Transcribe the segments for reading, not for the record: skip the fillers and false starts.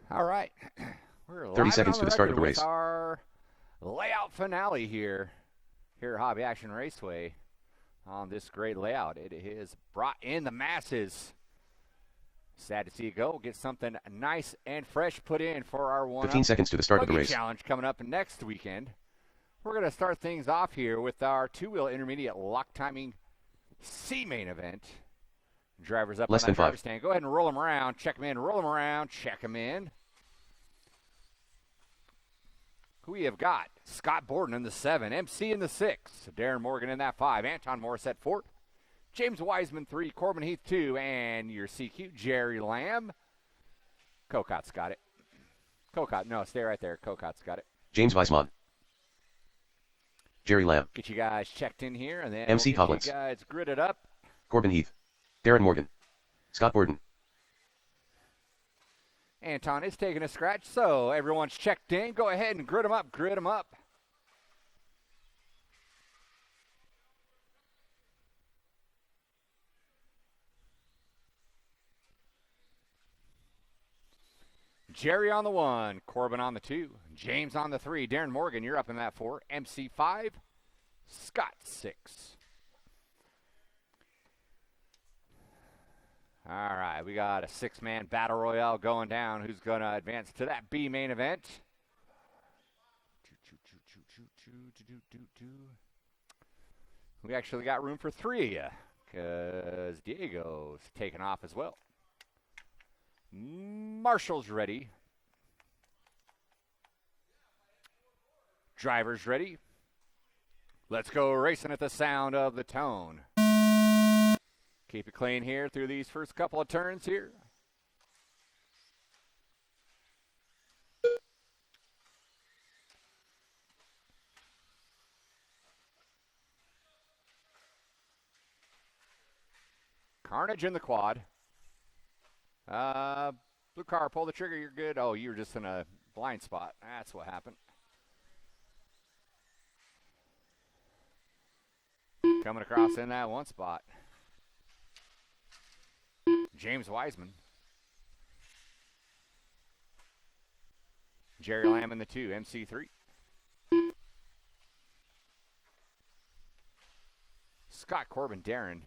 All right. We're 30 live seconds on to the the start record of the with race. our layout finale here at Hobby Action Raceway on this great layout. It has brought in the masses. Sad to see it go. Get something nice and fresh put in for our 15 one-up seconds to the start of the buggy race. challenge coming up next weekend. We're going to start things off here with our two-wheel intermediate lock timing C main event. Drivers up Less on than that driver 5. stand. Go ahead and roll them around. Check them in. Roll them around. Check them in. Who we have got? Scott Borden in the 7. MC in the 6. Darren Morgan in that 5. Anton Morris at 4. James Wiseman 3. Corbin Heath 2. And your CQ, Jerry Lamb. Cocot's got it. Cocot, no, stay right there. Cocot's got it. James Weissmont. Jerry Lamb. Get you guys checked in here, and then MC we'll get Collins. you guys gridded up. Corbin Heath. Darren Morgan. Scott Borden. Anton is taking a scratch, so everyone's checked in. Go ahead and grid them up. Grid them up. Jerry on the 1, Corbin on the 2, James on the 3, Darren Morgan, you're up in that 4, MC 5, Scott 6. All right, we got a 6-man battle royale going down. Who's going to advance to that B main event? We actually got room for 3 of you because Diego's taking off as well. Marshall's ready. Driver's ready. Let's go racing at the sound of the tone. Keep it clean here through these first couple of turns here. Carnage in the quad. Blue car, pull the trigger, you're good. Oh, you were just in a blind spot. That's what happened. Coming across in that one spot. James Wiseman. Jerry Lamb in the 2, MC3. Scott Corbin, Darren.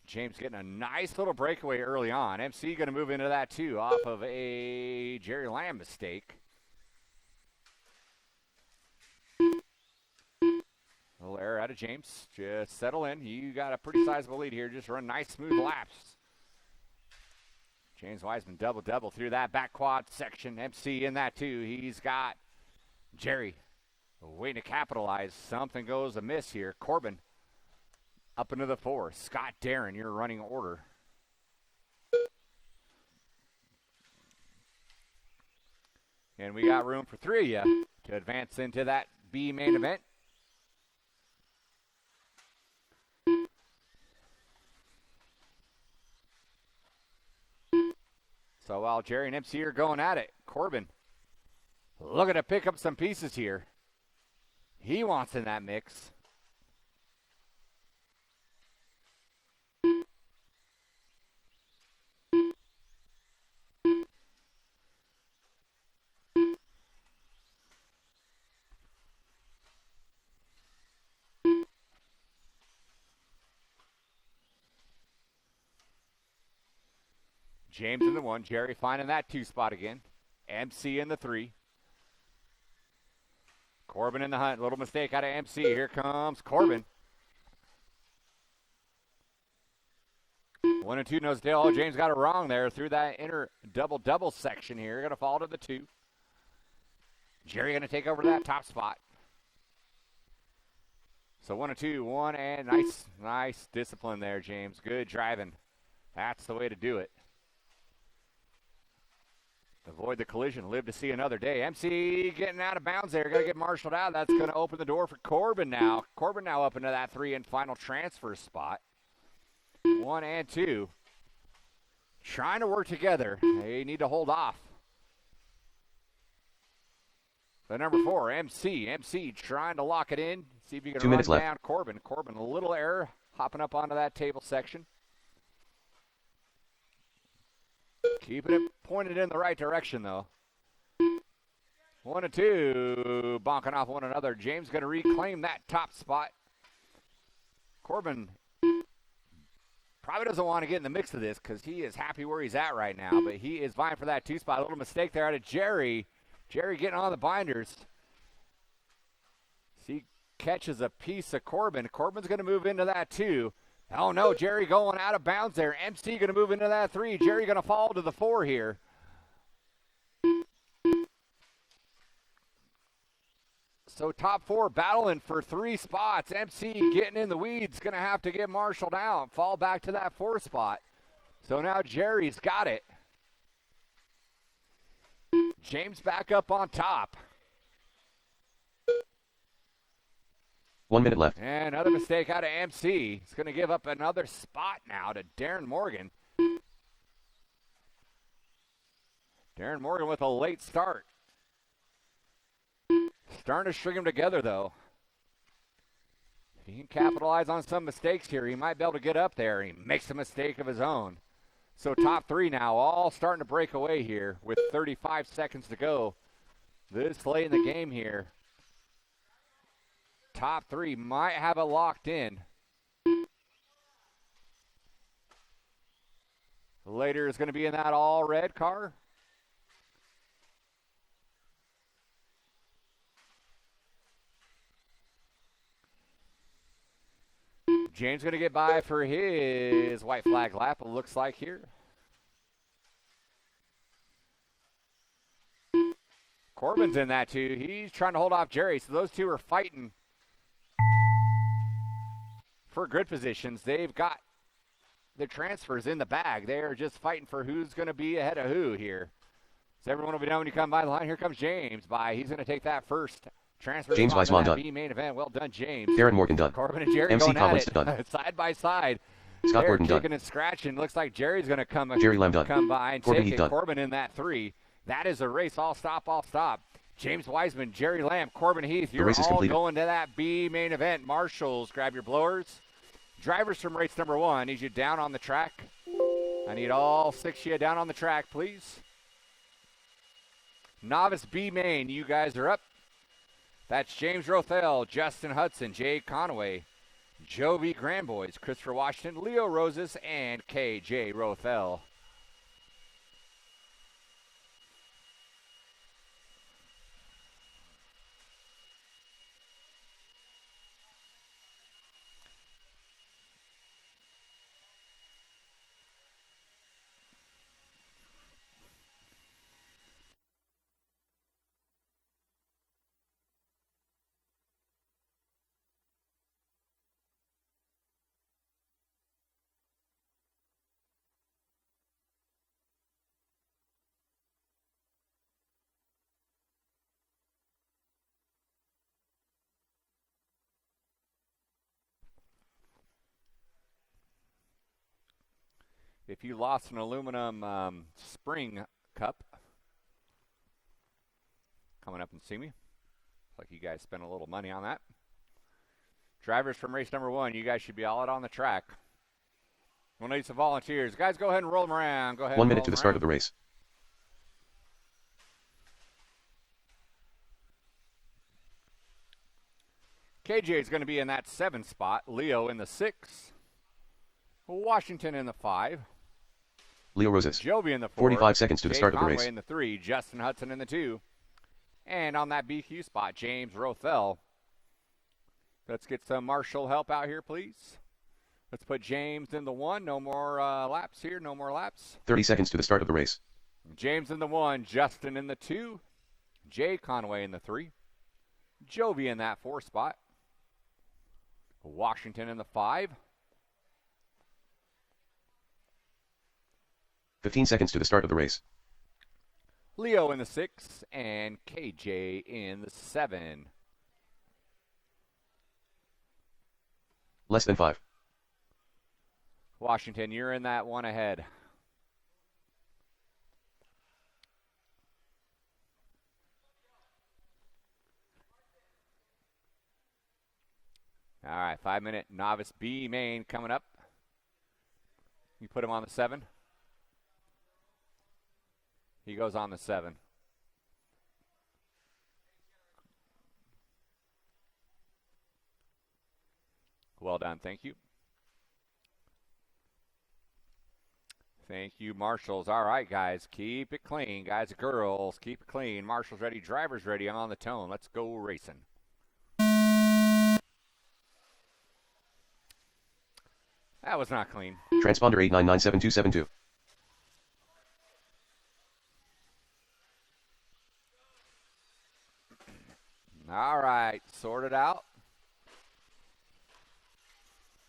James getting a nice little breakaway early on. MC going to move into that too off of a Jerry Lamb mistake. A little error out of James. Just settle in. You got a pretty sizable lead here. Just run nice, smooth laps. James Wiseman double through that back quad section. MC in that too. He's got Jerry waiting to capitalize. Something goes amiss here. Corbin up into the 4. Scott, Darren, your running order. And we got room for 3 of you to advance into that B main event. So while Jerry and MC are going at it, Corbin looking to pick up some pieces here. He wants in that mix. James in the 1, Jerry finding that 2 spot again. MC in the 3. Corbin in the hunt. Little mistake out of MC. Here comes Corbin. 1 and 2 nose tail. Oh, James got it wrong there through that inner double section here. Going to fall to the 2. Jerry going to take over that top spot. So 1 and 2. 1 and nice discipline there, James. Good driving. That's the way to do it. Avoid the collision. Live to see another day. MC getting out of bounds there. Got to get marshaled out. That's going to open the door for Corbin now. Corbin now up into that 3 and final transfer spot. 1 and 2. Trying to work together. They need to hold off. The number 4, MC. MC trying to lock it in. See if you can 2 run minutes left. down Corbin. Corbin, a little error. Hopping up onto that table section. Keeping it pointed in the right direction, though. 1 and 2, bonking off one another. James going to reclaim that top spot. Corbin probably doesn't want to get in the mix of this because he is happy where he's at right now, but he is vying for that 2 spot. A little mistake there out of Jerry. Jerry getting on the binders. He catches a piece of Corbin. Corbin's going to move into that 2. Oh, no, Jerry going out of bounds there. MC going to move into that 3. Jerry going to fall to the 4 here. So top 4 battling for 3 spots. MC getting in the weeds. Going to have to get marshaled out. Fall back to that 4 spot. So now Jerry's got it. James back up on top. 1 minute left. And another mistake out of MC. He's going to give up another spot now to Darren Morgan. Darren Morgan with a late start. Starting to string them together, though. If he can capitalize on some mistakes here, he might be able to get up there. He makes a mistake of his own. So top 3 now, all starting to break away here with 35 seconds to go. This late in the game here. Top 3 might have it locked in. Later is going to be in that all red car. James going to get by for his white flag lap, it looks like here. Corbin's in that too. He's trying to hold off Jerry, so those two are fighting for grid positions. They've got the transfers in the bag. They are just fighting for who's going to be ahead of who here. So everyone will be done when you come by the line. Here comes James by. He's going to take that first transfer. James Weissman done. B main event. Well done, James. Darren Morgan done. Corbin and Jerry MC going Collins at it done. side by side. Scott They're Gordon kicking done. and scratching. Looks like Jerry's going to come Jerry Lamb done. come by and Corbin take Heath it. done. Corbin in that 3. That is a race. All stop, all stop. James Wiseman, Jerry Lamb, Corbin Heath. You're race is all completed. going to that B main event. Marshals, grab your blowers. Drivers from race number 1, need you down on the track. I need all 6 of you down on the track, please. Novice B main, you guys are up. That's James Rothell, Justin Hudson, Jay Conway, Jovi Grandboys, Christopher Washington, Leo Roses, and KJ Rothell. If you lost an aluminum spring cup, coming up and see me. Looks like you guys spent a little money on that. Drivers from race number 1, you guys should be all out on the track. We'll need some volunteers. Guys, go ahead and roll them around. Go ahead. 1 minute to the start of the race. KJ is going to be in that 7 spot. Leo in the 6. Washington in the 5. Leo Roses. Jovi in the 4. 45 seconds to the Jay start of the Conway race. in the 3. Justin Hudson in the 2. And on that BQ spot, James Rothell. Let's get some marshal help out here, please. Let's put James in the 1. No more laps here. No more laps. 30 seconds to the start of the race. James in the 1. Justin in the 2. Jay Conway in the 3. Jovi in that 4 spot. Washington in the 5. 15 seconds to the start of the race. Leo in the 6. And KJ in the 7. Less than 5. Washington, you're in that 1 ahead. All right, 5-minute novice B main coming up. You put him on the 7. He goes on the 7. Well done. Thank you. Thank you, Marshals. All right, guys. Keep it clean. Guys and girls, keep it clean. Marshals ready. Drivers ready on the tone. Let's go racing. That was not clean. Transponder 8997272. All right. Sorted out.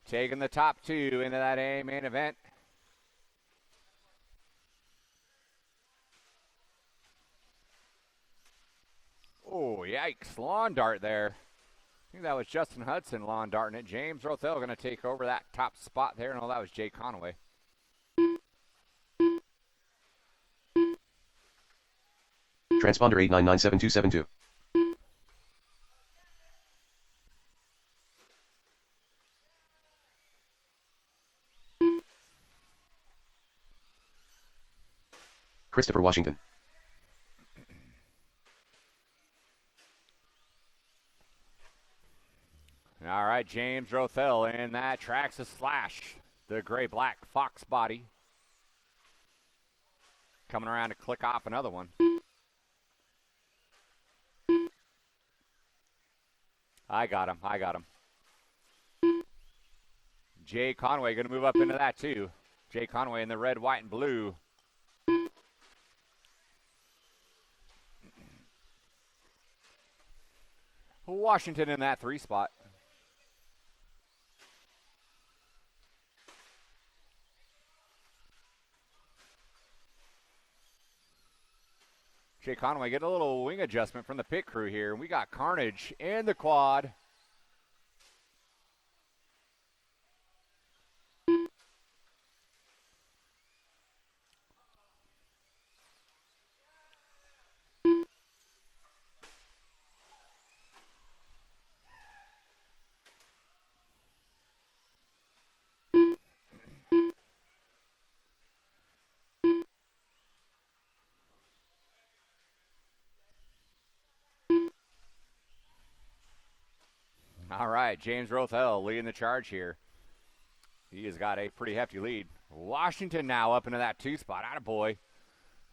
Taking the top 2 into that A main event. Oh, yikes. Lawn dart there. I think that was Justin Hudson lawn darting it. James Rothell going to take over that top spot there. No, that was Jay Conway. Transponder 8997272. Christopher Washington. All right, James Rothell, and that tracks a slash. The gray-black Fox body. Coming around to click off another one. I got him. Jay Conway going to move up into that too. Jay Conway in the red, white, and blue. Washington in that 3 spot. Jay Conway getting a little wing adjustment from the pit crew here. We got Carnage in the quad. All right, James Rothell leading the charge here. He has got a pretty hefty lead. Washington now up into that 2 spot. Attaboy.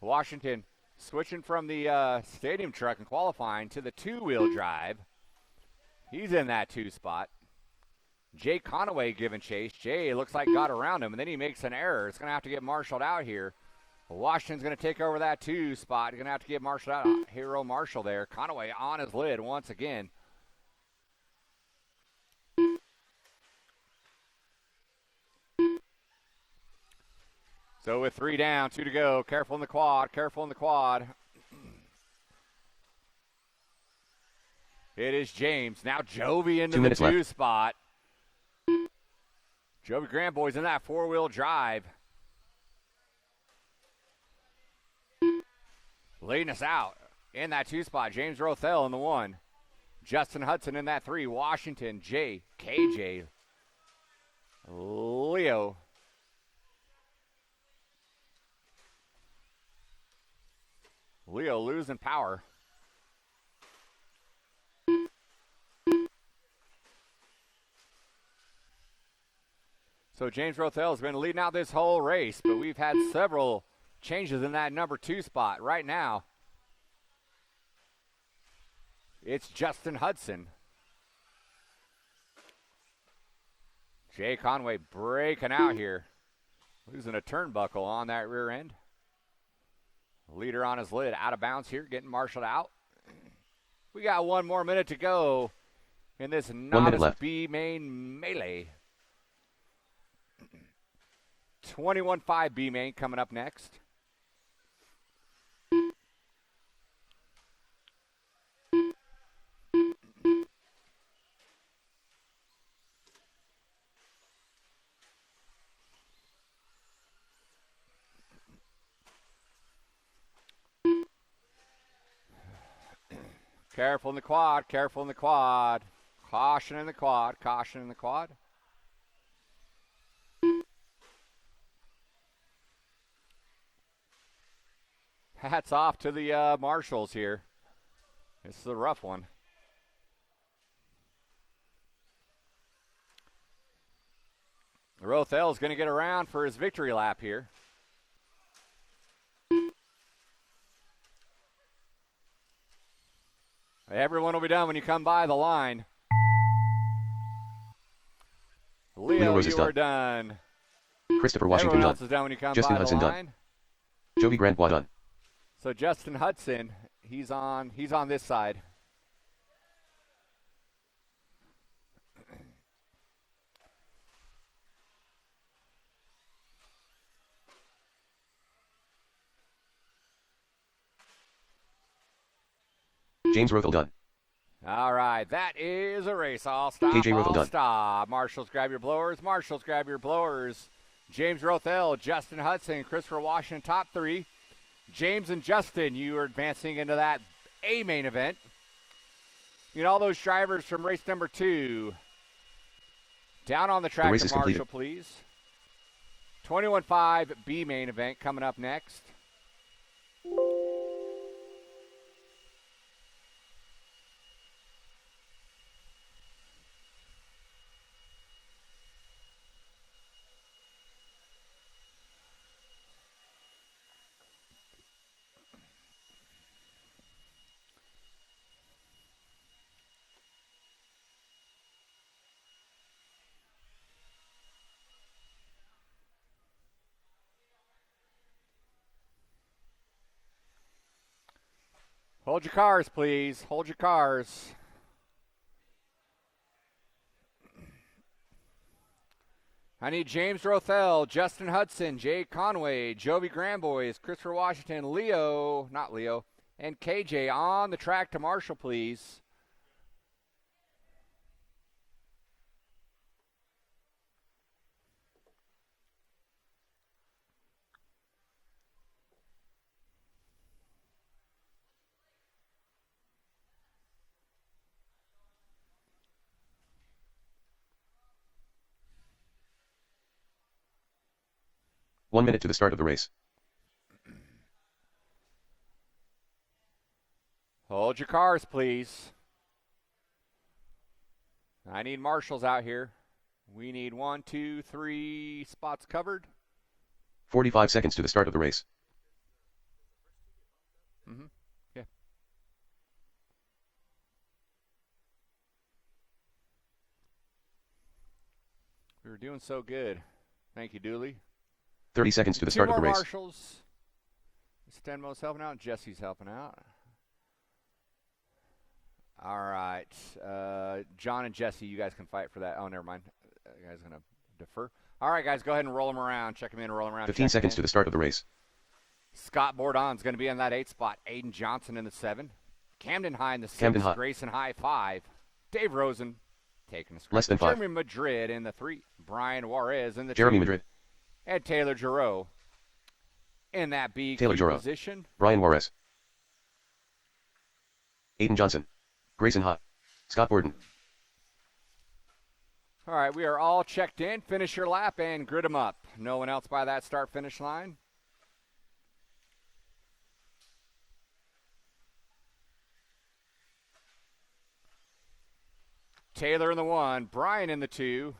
Washington switching from the stadium truck and qualifying to the 2-wheel drive. He's in that 2 spot. Jay Conway giving chase. Jay looks like got around him, and then he makes an error. It's going to have to get marshaled out here. Washington's going to take over that 2 spot. He's going to have to get marshaled out. Hero Marshall there. Conway on his lid once again. So with 3 down, 2 to go. Careful in the quad. It is James. Now Jovi into the 2 left. spot. Jovi Grandboy's in that 4-wheel drive. Leading us out in that 2 spot. James Rothell in the 1. Justin Hudson in that 3. Washington, Jay, KJ, Leo. Leo losing power. So James Rothell has been leading out this whole race, but we've had several changes in that number 2 spot. Right now, it's Justin Hudson. Jay Conway breaking out here. Losing a turnbuckle on that rear end. Leader on his lid, out of bounds here, getting marshaled out. We got 1 more minute to go in this Novice B main melee. 21-5 B main coming up next. Careful in the quad. Caution in the quad. hats off to the marshals here. This is a rough one. Rothel's going to get around for his victory lap here. Everyone will be done when you come by the line. Leo, you are done. Christopher Washington Everyone done. else is done when you come Justin by Hudson the done. line. Joey Grandbois done. So Justin Hudson, he's on this side. James Rothel done. All right, that is a race. All stop, KJ Rothel all done. stop. Marshals, grab your blowers. Marshals, grab your blowers. James Rothel, Justin Hudson, Christopher Washington, top three. James and Justin, you are advancing into that A main event. You know, all those drivers from race number 2 down on the track race to is Marshall, completed. please. 21.5 B main event coming up next. Hold your cars, please. Hold your cars. I need James Rothel, Justin Hudson, Jay Conway, Jovi Grandboys, Christopher Washington, not Leo, and KJ on the track to Marshall, please. One minute to the start of the race. Hold your cars, please. I need marshals out here. We need 1, 2, 3 spots covered. 45 seconds to the start of the race. Yeah. We were doing so good. Thank you, Dooley. 30 seconds to the start of the race. Marshals. Stenmo's helping out. Jesse's helping out. All right. John and Jesse, you guys can fight for that. Oh, never mind. You guys going to defer. All right, guys, go ahead and roll them around. Check them in, roll them around. 15 seconds to the start of the race. Scott Bourdon's going to be in that 8 spot. Aiden Johnson in the 7. Camden High in the 6. Camden High. Grayson High 5. Dave Rosen taking the screen. Less than 5. Jeremy Madrid in the 3. Brian Juarez in the 2. Jeremy Madrid. And Taylor Giroux in that B Taylor Giroux. position. Brian Juarez. Aiden Johnson. Grayson High. Scott Borden. All right, we are all checked in. Finish your lap and grid them up. No one else by that start-finish line. Taylor in the 1, Brian in the 2,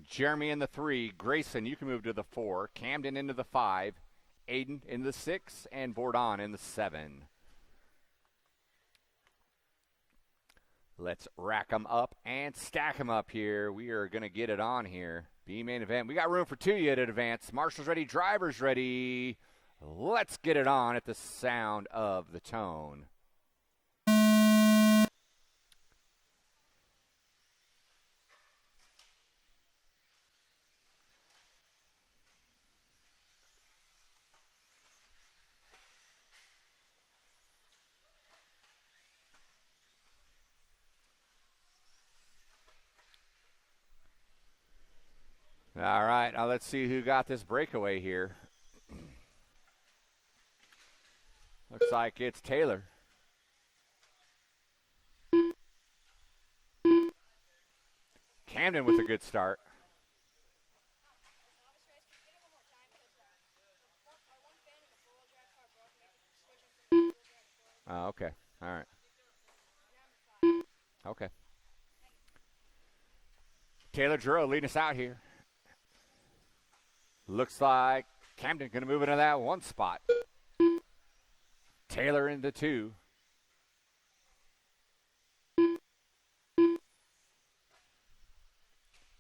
Jeremy in the 3, Grayson, you can move to the 4, Camden into the 5, Aiden in the 6, and Bourdon in the 7. Let's rack them up and stack them up here. We are going to get it on here. B-main event. We got room for 2 yet at advance. Marshals ready, drivers ready. Let's get it on at the sound of the tone. All right, now let's see who got this breakaway here. Looks like it's Taylor. Camden with a good start. Oh, okay. All right. Okay. Taylor Giroux leading us out here. Looks like Camden going to move into that 1 spot. Taylor into 2.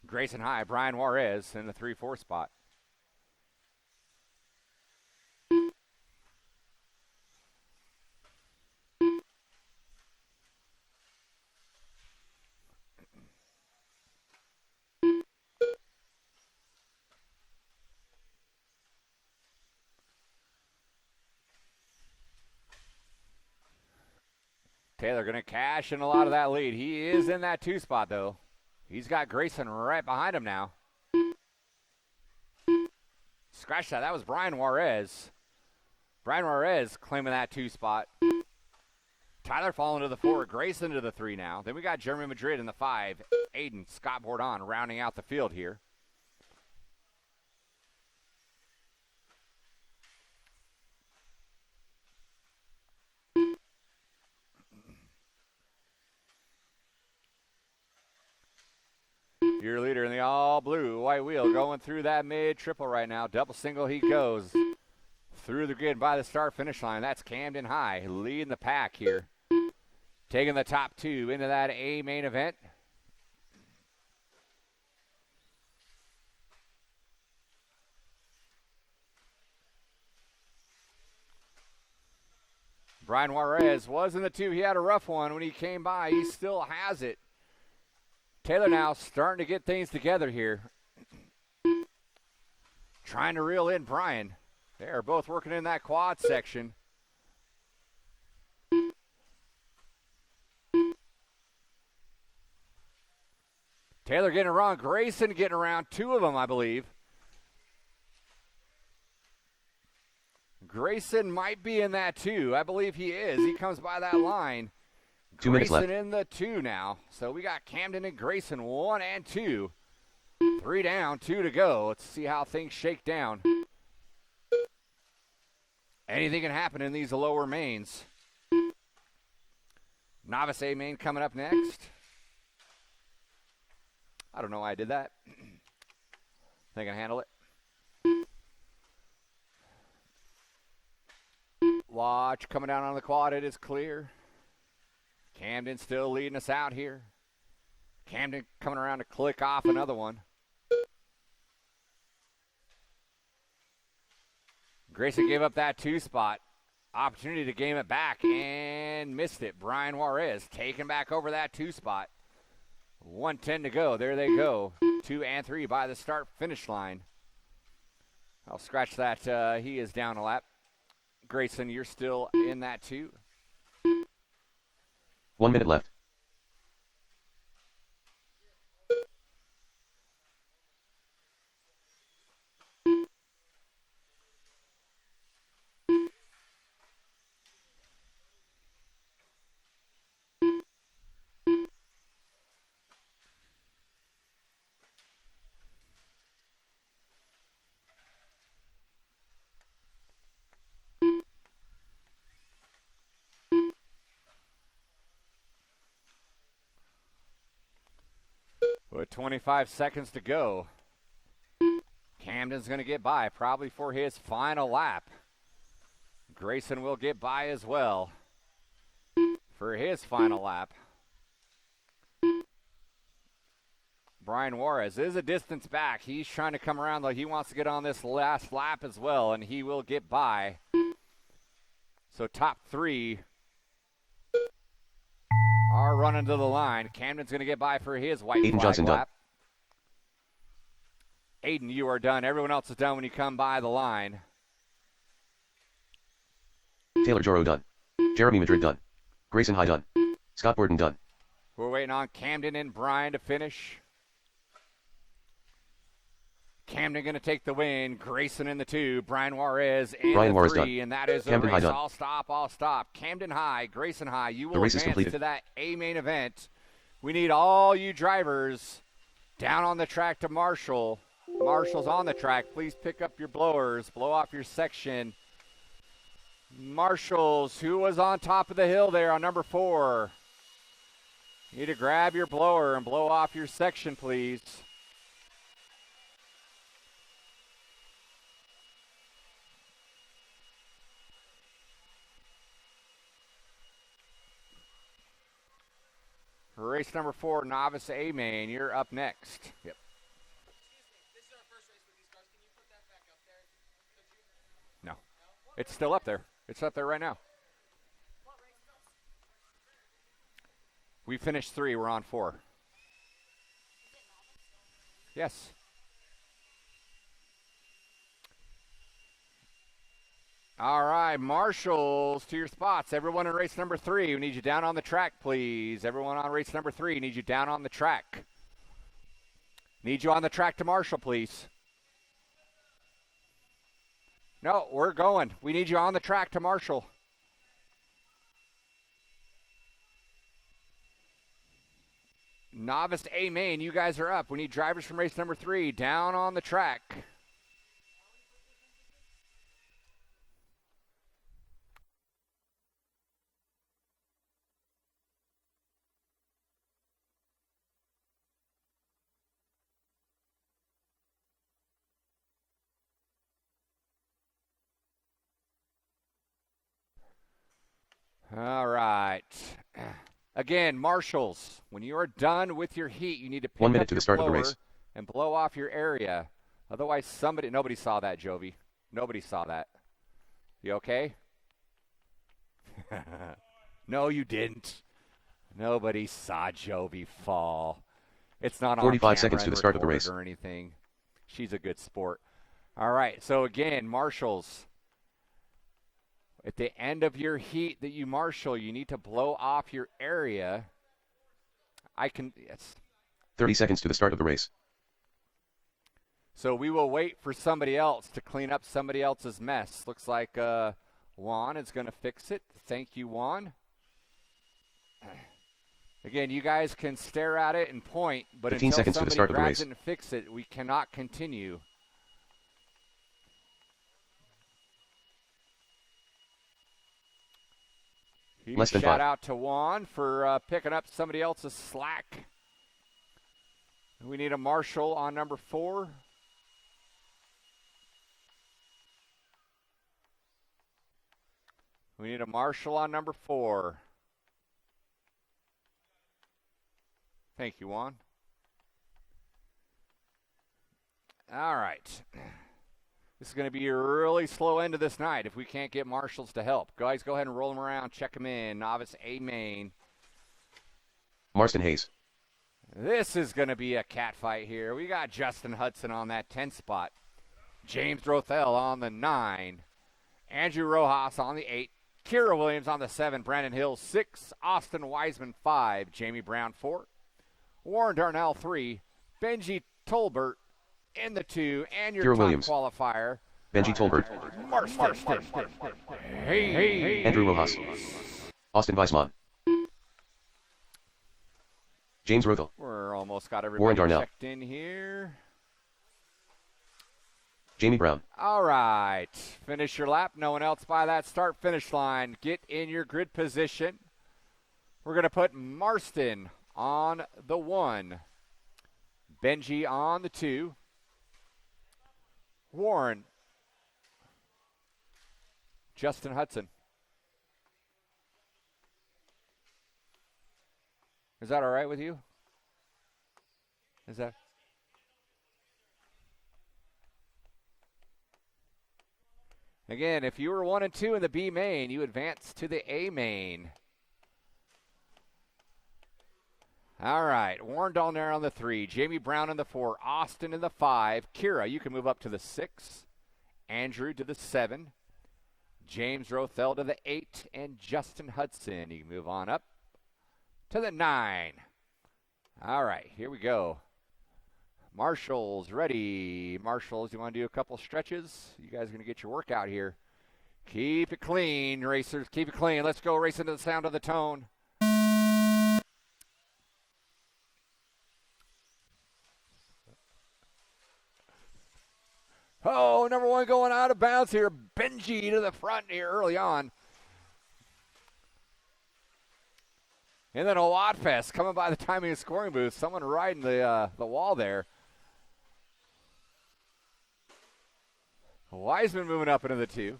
Grayson High, Brian Juarez in the 3-4 spot. Taylor going to cash in a lot of that lead. He is in that 2 spot, though. He's got Grayson right behind him now. Scratch that. That was Brian Juarez. Brian Juarez claiming that 2 spot. Tyler falling to the 4. Grayson to the 3 now. Then we got Jeremy Madrid in the 5. Aiden Scott Bourdon rounding out the field here. Your leader in the all-blue white wheel going through that mid-triple right now. Double single he goes through the grid by the start-finish line. That's Camden High leading the pack here. Taking the top 2 into that A main event. Brian Juarez was in the 2. He had a rough one when he came by. He still has it. Taylor now starting to get things together here. Trying to reel in Brian. They are both working in that quad section. Taylor getting around. Grayson getting around 2 of them, I believe. Grayson might be in that 2. I believe he is. He comes by that line. 2 minutes left. Grayson in the 2 now. So we got Camden and Grayson 1 and 2. 3 down, 2 to go. Let's see how things shake down. Anything can happen in these lower mains. Novice A main coming up next. I don't know why I did that. Think I can handle it. Watch coming down on the quad. It is clear. Camden still leading us out here. Camden coming around to click off another one. Grayson gave up that 2 spot. Opportunity to game it back and missed it. Brian Juarez taking back over that 2 spot. 1:10 to go. There they go. 2 and 3 by the start-finish line. I'll scratch that. He is down a lap. Grayson, you're still in that 2. 1 minute left. With 25 seconds to go, Camden's going to get by, probably for his final lap. Grayson will get by as well for his final lap. Brian Juarez is a distance back. He's trying to come around, though. He wants to get on this last lap as well, and he will get by. So top 3 are running to the line. Camden's going to get by for his white Aiden flag Johnson lap. done. Aiden, you are done. Everyone else is done when you come by the line. Taylor Giroux done. Jeremy Madrid done. Grayson High done. Scott Bourdon done. We're waiting on Camden and Brian to finish. Camden going to take the win. Grayson in the 2. Brian Juarez in Brian the Juarez 3. done. And that is Camden a High race. done. All stop. Camden High, Grayson High. You will race is advance completed. to that A main event. We need all you drivers down on the track to Marshall. Marshall's on the track. Please pick up your blowers. Blow off your section. Marshals, who was on top of the hill there on number 4? You need to grab your blower and blow off your section, please. For race number 4, Novice A Main, you're up next. Yep. No. It's still up there. It's up there right now. We finished 3. We're on 4. Yes. All right, Marshals, to your spots. Everyone in race number 3, we need you down on the track, please. Everyone on race number 3, need you down on the track. Need you on the track to Marshall, please. No, we're going. We need you on the track to Marshall. Novice A Main, you guys are up. We need drivers from race number 3 down on the track. All right. Again, Marshals, when you are done with your heat, you need to pick 1 minute up to your the start of the blower race. and blow off your area. Otherwise, nobody saw that, Jovi. Nobody saw that. You okay? No, you didn't. Nobody saw Jovi fall. It's not on 45 camera seconds to and the start of the recorded race. or anything. She's a good sport. All right, so again, Marshals, at the end of your heat that you marshal, you need to blow off your area. Yes. 30 seconds to the start of the race. So we will wait for somebody else to clean up somebody else's mess. Looks like Juan is going to fix it. Thank you, Juan. Again, you guys can stare at it and point, but 15 until seconds to the somebody start of the grabs race. it and fix it, we cannot continue. Less than Shout 5. out to Juan for picking up somebody else's slack. We need a marshal on number 4. We need a marshal on number 4. Thank you, Juan. All right. This is going to be a really slow end of this night if we can't get marshals to help. Guys, go ahead and roll them around. Check them in. Novice A Main. Marston Hayes. This is going to be a cat fight here. We got Justin Hudson on that 10 spot. James Rothell on the 9. Andrew Rojas on the 8. Kira Williams on the 7. Brandon Hill 6. Austin Wiseman 5. Jamie Brown 4. Warren Darnell 3. Benji Tolbert in the 2. And your Kira top Williams. qualifier, Benji Tolbert. Marston. Hey. Andrew Rojas. Austin Weisman. James Rothel. We're almost got Warren everybody Darnell. checked in here. Jamie Brown. All right. Finish your lap. No one else by that start-finish line. Get in your grid position. We're going to put Marston on the 1. Benji on the 2. Warren. Justin Hudson. Is that all right with you? Is that? Again, if you were 1 and 2 in the B main, you advance to the A main. All right, Warren Dahlner on the 3, Jamie Brown in the 4, Austin in the 5, Kira, you can move up to the 6, Andrew to the 7, James Rothell to the 8, and Justin Hudson. You can move on up to the 9. All right, here we go. Marshals ready. Marshals, you want to do a couple stretches? You guys are going to get your workout here. Keep it clean, racers. Keep it clean. Let's go racing to the sound of the tone. Oh, number 1 going out of bounds here. Benji to the front here early on. And then a Lot Fest coming by the timing of scoring booth. Someone riding the wall there. Wiseman moving up into the 2.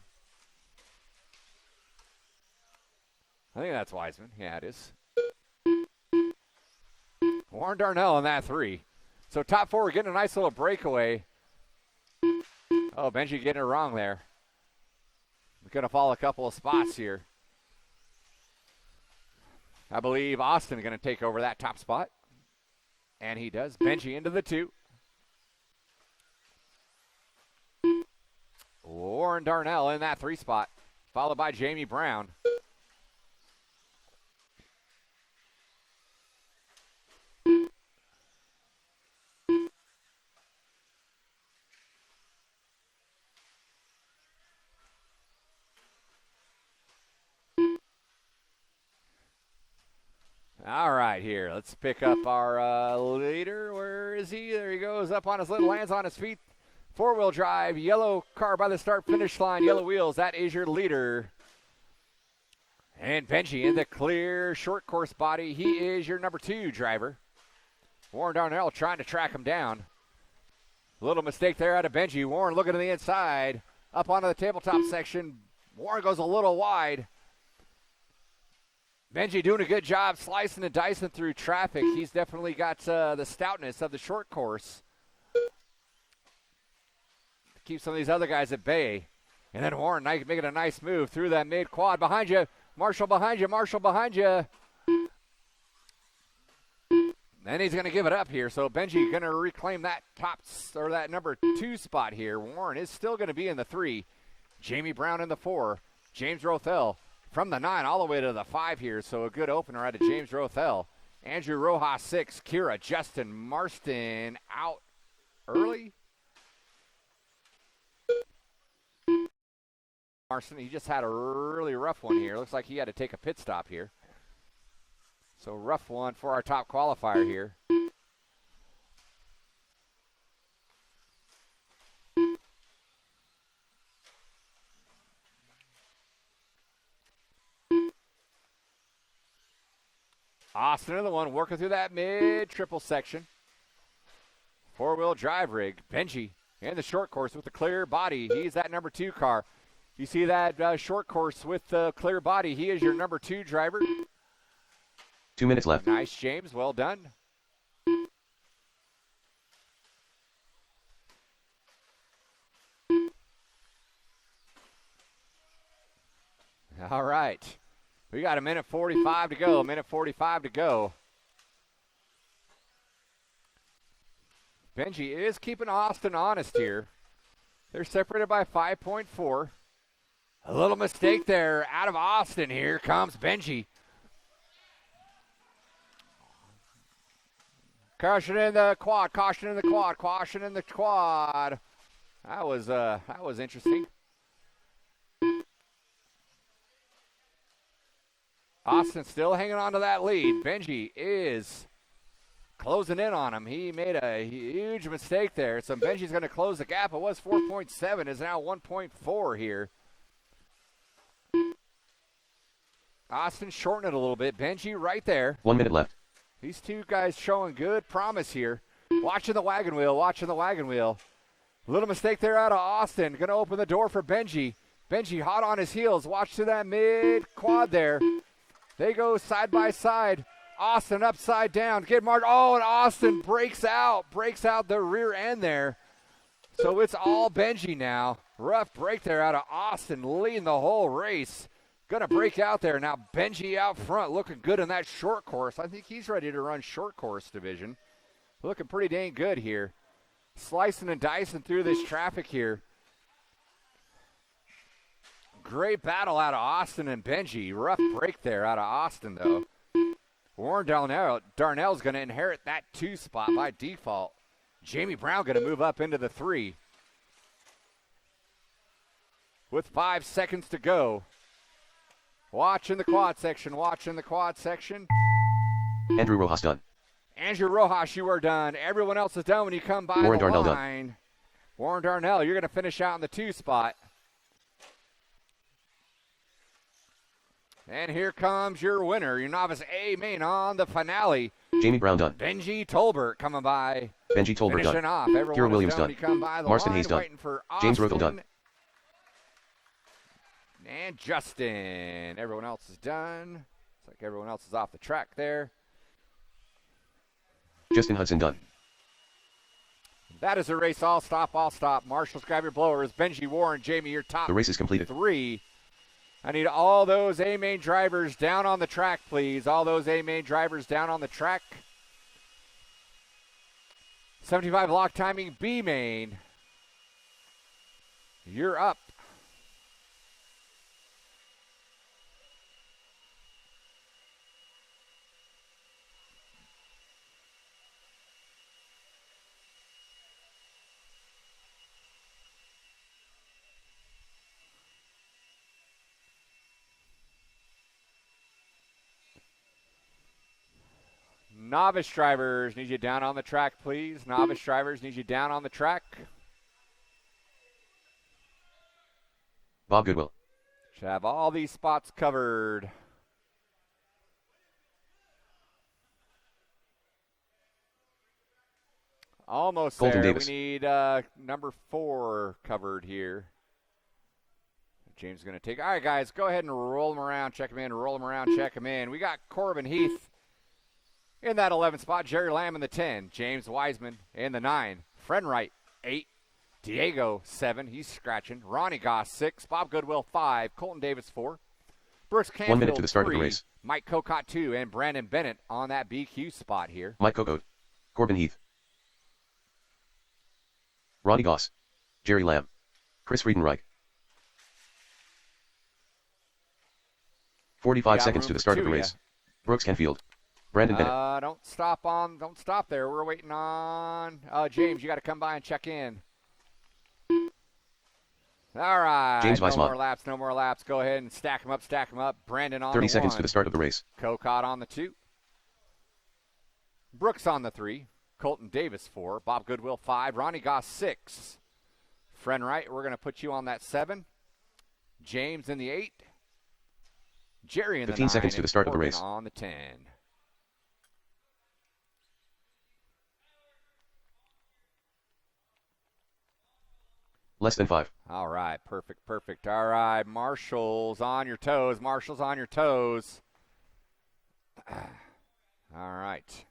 I think that's Wiseman. Yeah, it is. Warren Darnell in that 3. So top 4 are getting a nice little breakaway. Oh, Benji getting it wrong there. We're going to fall a couple of spots here. I believe Austin is going to take over that top spot. And he does. Benji into the 2. Warren Darnell in that 3 spot, followed by Jamie Brown. All right, here. Let's pick up our leader. Where is he? There he goes, up on his lid, lands on his feet. 4-wheel drive, yellow car by the start-finish line, yellow wheels. That is your leader. And Benji in the clear short course body. He is your number 2 driver. Warren Darnell trying to track him down. A little mistake there out of Benji. Warren looking to the inside. Up onto the tabletop section. Warren goes a little wide. Benji doing a good job slicing and dicing through traffic. He's definitely got the stoutness of the short course. Keep some of these other guys at bay. And then Warren making a nice move through that mid-quad. Behind you. Marshall behind you. Marshall behind you. Then he's going to give it up here. So Benji going to reclaim that that number 2 spot here. Warren is still going to be in the 3. Jamie Brown in the 4. James Rothell from the 9 all the way to the 5 here. So a good opener out of James Rothell. Andrew Rojas 6. Kira Justin Marston out early. Marston, he just had a really rough one here. Looks like he had to take a pit stop here. So rough one for our top qualifier here. Austin in the 1 working through that mid-triple section. 4-wheel drive rig. Benji in the short course with the clear body. He's that number 2 car. You see that short course with the clear body. He is your number 2 driver. 2 minutes left. Nice, James. Well done. All right. We got a minute 45 to go. A minute 45 to go. Benji is keeping Austin honest here. They're separated by 5.4. A little mistake there out of Austin. Here comes Benji. Caution in the quad, caution in the quad, caution in the quad. That was interesting. Austin still hanging on to that lead. Benji is closing in on him. He made a huge mistake there. So Benji's going to close the gap. It was 4.7, is now 1.4 here. Austin shortened it a little bit. Benji right there. 1 minute left. These two guys showing good promise here. Watching the wagon wheel, watching the wagon wheel. A little mistake there out of Austin. Going to open the door for Benji. Benji hot on his heels. Watch to that mid-quad there. They go side by side. Austin upside down. Get marked. Oh, and Austin breaks out the rear end there. So it's all Benji now. Rough break there out of Austin, leading the whole race. Going to break out there. Now Benji out front, looking good in that short course. I think he's ready to run short course division. Looking pretty dang good here. Slicing and dicing through this traffic here. Great battle out of Austin and Benji. Rough break there out of Austin, though. Warren Darnell's going to inherit that 2 spot by default. Jamie Brown going to move up into the 3. With 5 seconds to go. Watching the quad section, watching the quad section. Andrew Rojas done. Andrew Rojas, you are done. Everyone else is done when you come by Warren the Darnell line. done. Warren Darnell, you're going to finish out in the 2 spot. And here comes your winner, your novice A main on the finale. Jamie Brown done. Benji Tolbert coming by. Benji Tolbert Finishing done. off. Everyone Kira is Williams done. done. You come by the Marston line, Hayes done. waiting for Austin James Rothel done. And Justin. Everyone else is done. Looks like everyone else is off the track there. Justin Hudson done. That is a race. All stop, all stop. Marshals, grab your blowers. Benji, Warren, Jamie, your top The race is completed. 3. I need all those A-main drivers down on the track, please. All those A-main drivers down on the track. 75 lock timing B-main. You're up. Novice drivers, need you down on the track, please. Novice drivers, need you down on the track. Bob Goodwill. Should have all these spots covered. Almost Colton there. Davis. We need number 4 covered here. James is going to take. All right, guys, go ahead and roll them around, check them in, roll them around, check them in. We got Corbin Heath in that 11 spot, Jerry Lamb in the 10, James Wiseman in the 9, Frenwright 8, Diego 7, he's scratching, Ronnie Goss 6, Bob Goodwill 5, Colton Davis 4, Brooks Canfield 1 minute to the start 3, of the race. Mike Cocott 2, and Brandon Bennett on that BQ spot here. Mike Cocotte. Corbin Heath. Ronnie Goss. Jerry Lamb. Chris Friedenreich. 45 seconds to the start of the race. Brooks Canfield. Brandon Bennett. Don't stop there. We're waiting on James. You got to come by and check in. All right. James no Weissman. more laps. Go ahead and stack them up. Brandon on 30 the seconds 1. to the start of the race. Cocott on the 2. Brooks on the 3. Colton Davis 4. Bob Goodwill 5. Ronnie Goss 6. Frenwright, we're going to put you on that 7. James in the 8. Jerry in the 9. 15 seconds to the start of the Corbin race. on the 10. Less than 5. All right, perfect. All right, Marshall's on your toes. All right.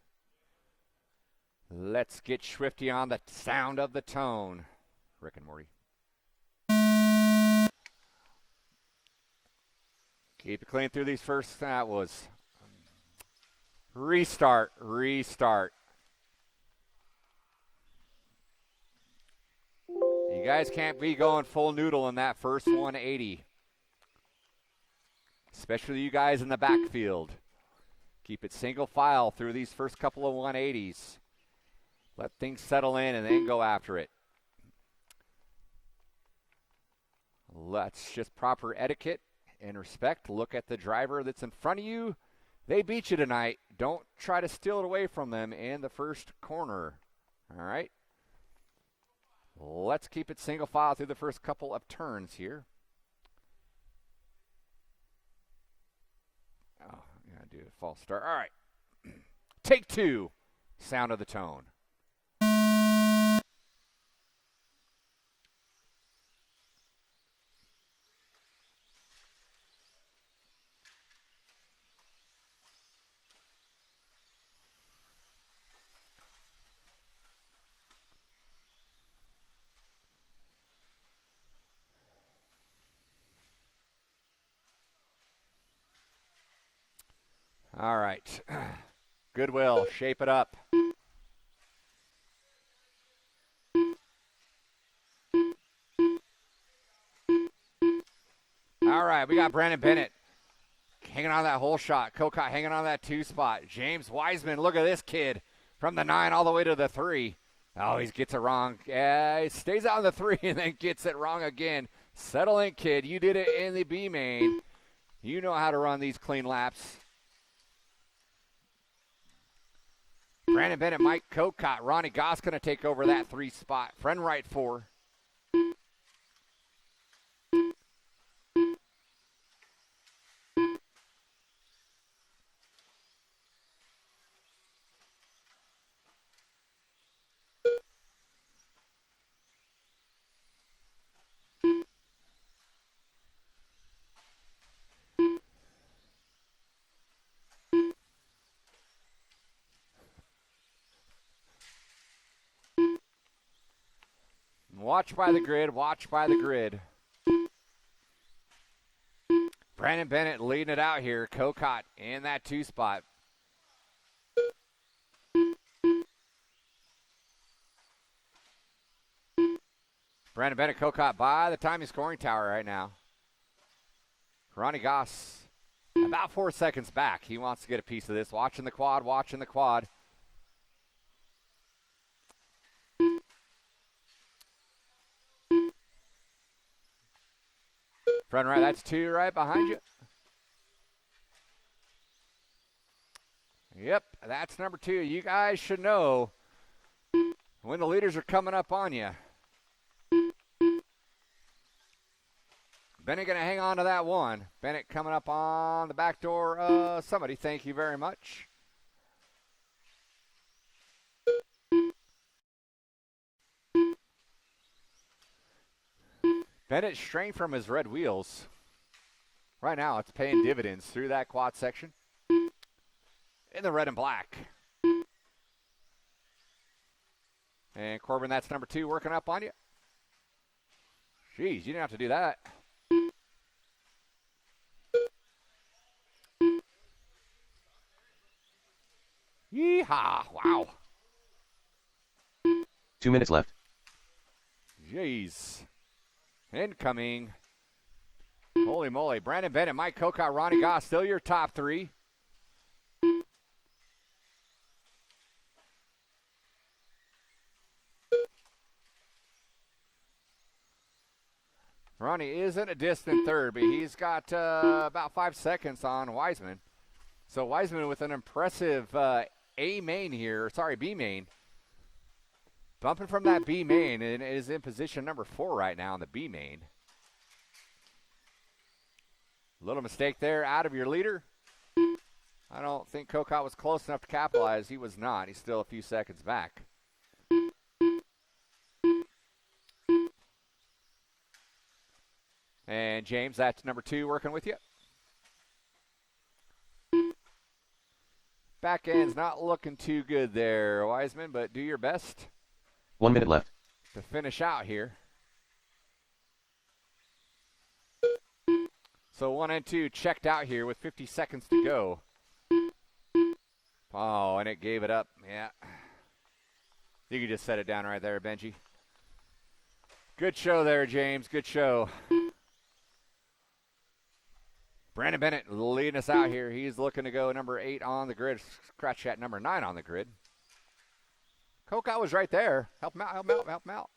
Let's get Swifty on the sound of the tone. Rick and Morty. Keep it clean through these first. That was restart. You guys can't be going full noodle in that first 180. Especially you guys in the backfield. Keep it single file through these first couple of 180s. Let things settle in and then go after it. Let's just proper etiquette and respect. Look at the driver that's in front of you. They beat you tonight. Don't try to steal it away from them in the first corner. All right? Let's keep it single file through the first couple of turns here. Oh, I'm going to do a false start. All right. Take 2. Sound of the tone. All right. Goodwill, shape it up. All right, we got Brandon Bennett hanging on that whole shot. Cocott hanging on that 2 spot. James Wiseman, look at this kid from the 9 all the way to the 3. Oh, he gets it wrong. He stays out in the 3 and then gets it wrong again. Settle in, kid. You did it in the B main. You know how to run these clean laps. Brandon Bennett, Mike Cocott, Ronnie Goss going to take over that 3 spot. Frenwright 4, Watch by the grid. Watch by the grid. Brandon Bennett leading it out here. Kokot in that 2 spot. Brandon Bennett, Kokot by the timing scoring tower right now. Ronnie Goss about 4 seconds back. He wants to get a piece of this. Watching the quad, watching the quad. Front right, that's 2 right behind you. Yep, that's number 2. You guys should know when the leaders are coming up on you. Bennett going to hang on to that 1. Bennett coming up on the back door. Somebody, thank you very much. Bennett straying from his red wheels. Right now, it's paying dividends through that quad section. In the red and black. And Corbin, that's number 2 working up on you. Jeez, you didn't have to do that. Yeehaw, wow. 2 minutes left. Jeez. Incoming. Holy moly. Brandon Bennett, Mike Kokot, Ronnie Goss, still your top 3. Ronnie isn't a distant third, but he's got about 5 seconds on Wiseman. So Wiseman with an impressive B main. Bumping from that B main and is in position number 4 right now on the B main. Little mistake there out of your leader. I don't think Kokot was close enough to capitalize. He was not. He's still a few seconds back. And James, that's number 2 working with you. Back end's not looking too good there, Wiseman, but do your best. 1 minute left. To finish out here. So 1 and 2 checked out here with 50 seconds to go. Oh, and it gave it up. Yeah. You can just set it down right there, Benji. Good show there, James. Good show. Brandon Bennett leading us out here. He's looking to go number 8 on the grid. Scratch that number 9 on the grid. Kokot was right there. Help him out, help him out, help him out.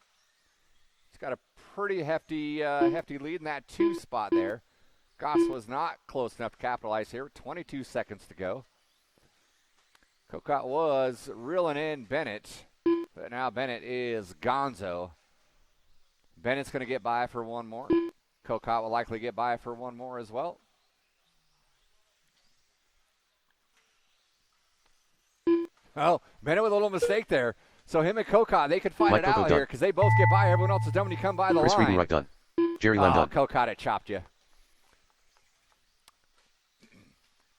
He's got a pretty hefty lead in that 2 spot there. Goss was not close enough to capitalize here. 22 seconds to go. Kokot was reeling in Bennett, but now Bennett is gonzo. Bennett's going to get by for 1 more. Kokot will likely get by for 1 more as well. Oh, Bennett with a little mistake there. So him and Kokot, they could fight it out here because they both get by. Everyone else is done when you come by the Chris line. Reading right done. Jerry Lamb done. Kokot, it chopped you.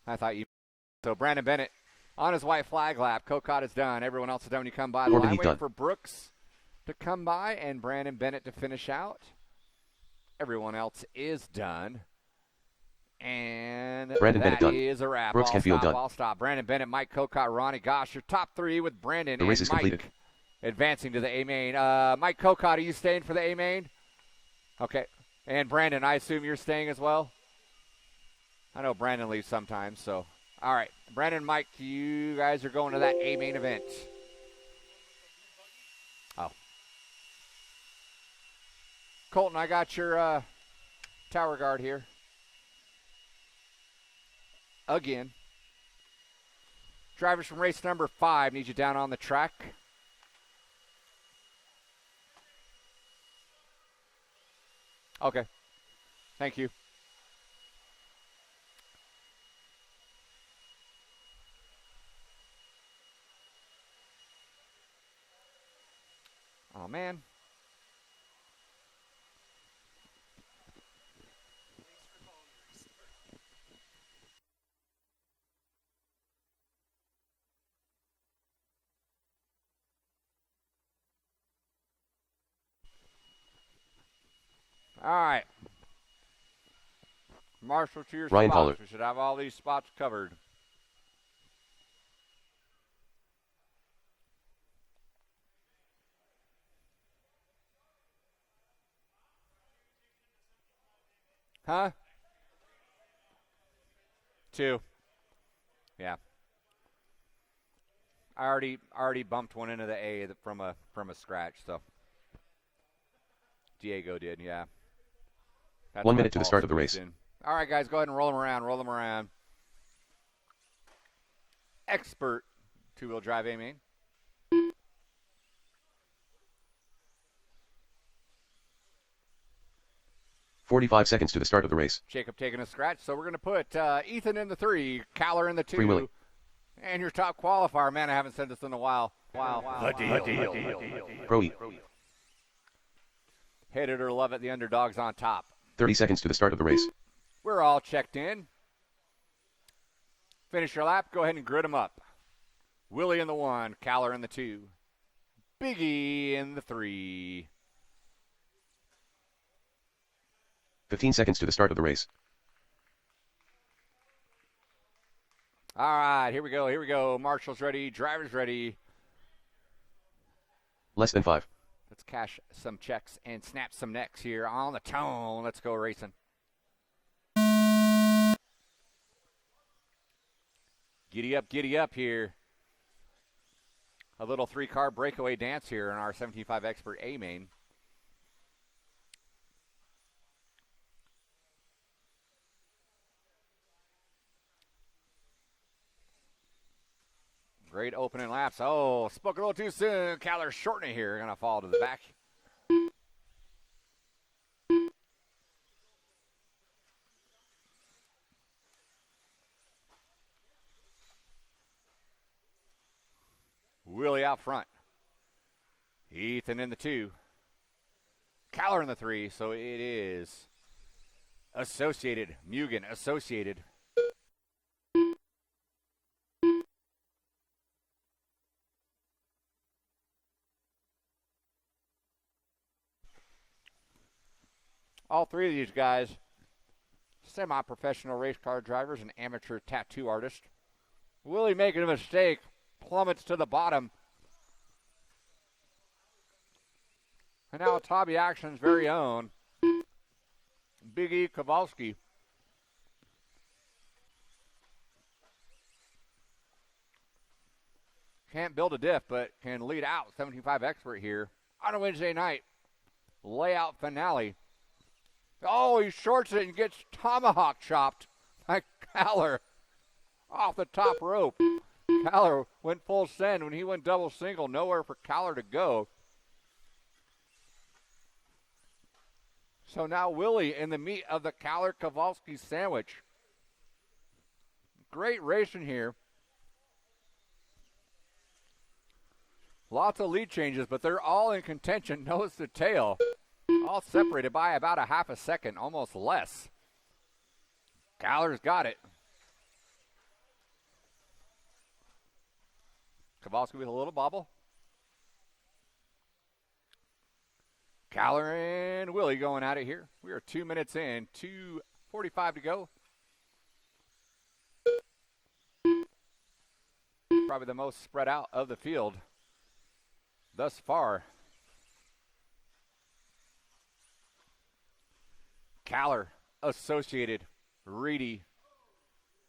I thought you. So Brandon Bennett on his white flag lap. Kokot is done. Everyone else is done when you come by the Corbin line. Heath Waiting done. for Brooks to come by and Brandon Bennett to finish out. Everyone else is done. And Brandon that Bennett done. is a wrap. Brooks Canfield done. I'll stop. Brandon Bennett, Mike Kokot, Ronnie Goss, your top 3 with Brandon The race and is Mike completed. advancing to the A main. Mike Kokot, are you staying for the A main? Okay. And Brandon, I assume you're staying as well? I know Brandon leaves sometimes, so. All right. Brandon and Mike, you guys are going to that A main event. Oh. Colton, I got your tower guard here. Again. Drivers from race number 5 need you down on the track. Okay. Thank you. Oh, man. All right. Marshall to your Ryan spots. Pollard. We should have all these spots covered. Huh? 2. Yeah. I already bumped one into the A from a scratch, so Diego did, yeah. That's 1 why minute to the Paul start of the squeezed race. in. All right, guys, go ahead and roll them around. Expert two-wheel drive A-main. "45 seconds to the start of the race. Jacob taking a scratch, so we're going to put Ethan in the 3, Caller in the 2, Free Willy. and your top qualifier. Man, I haven't said this in a while. The deal. Pro E. Hate it or love it, the underdog's on top. 30 seconds to the start of the race. We're all checked in. Finish your lap. Go ahead and grid them up. Willie in the 1, Caller in the 2, Biggie in the 3. 15 seconds to the start of the race. All right, here we go. Marshall's ready. Driver's ready. Less than 5. Let's cash some checks and snap some necks here on the tone. Let's go racing. Giddy up here. A little 3-car breakaway dance here in our 17.5 Expert A-main. Great opening laps. Oh, spoke a little too soon. Caller shortening it here. Going to fall to the back. Willie out front. Ethan in the 2. Caller in the 3. So it is Associated. Mugen Associated. All 3 of these guys, semi-professional race car drivers and amateur tattoo artists. Willie making a mistake, plummets to the bottom. And now it's Hobby Action's very own Big E Kowalski. Can't build a diff, but can lead out 75 Expert here on a Wednesday night layout finale. Oh, he shorts it and gets tomahawk chopped by Caller off the top rope. Caller went full send when he went double single. Nowhere for Caller to go. So now Willie in the meat of the Caller-Kowalski sandwich. Great racing here. Lots of lead changes, but they're all in contention, nose to tail. All separated by about a half a second, almost less. Caller's got it. Kowalski with a little bobble. Caller and Willie going at it here. We are 2 minutes in, 2:45 to go. Probably the most spread out of the field thus far. Caller, Associated, Reedy,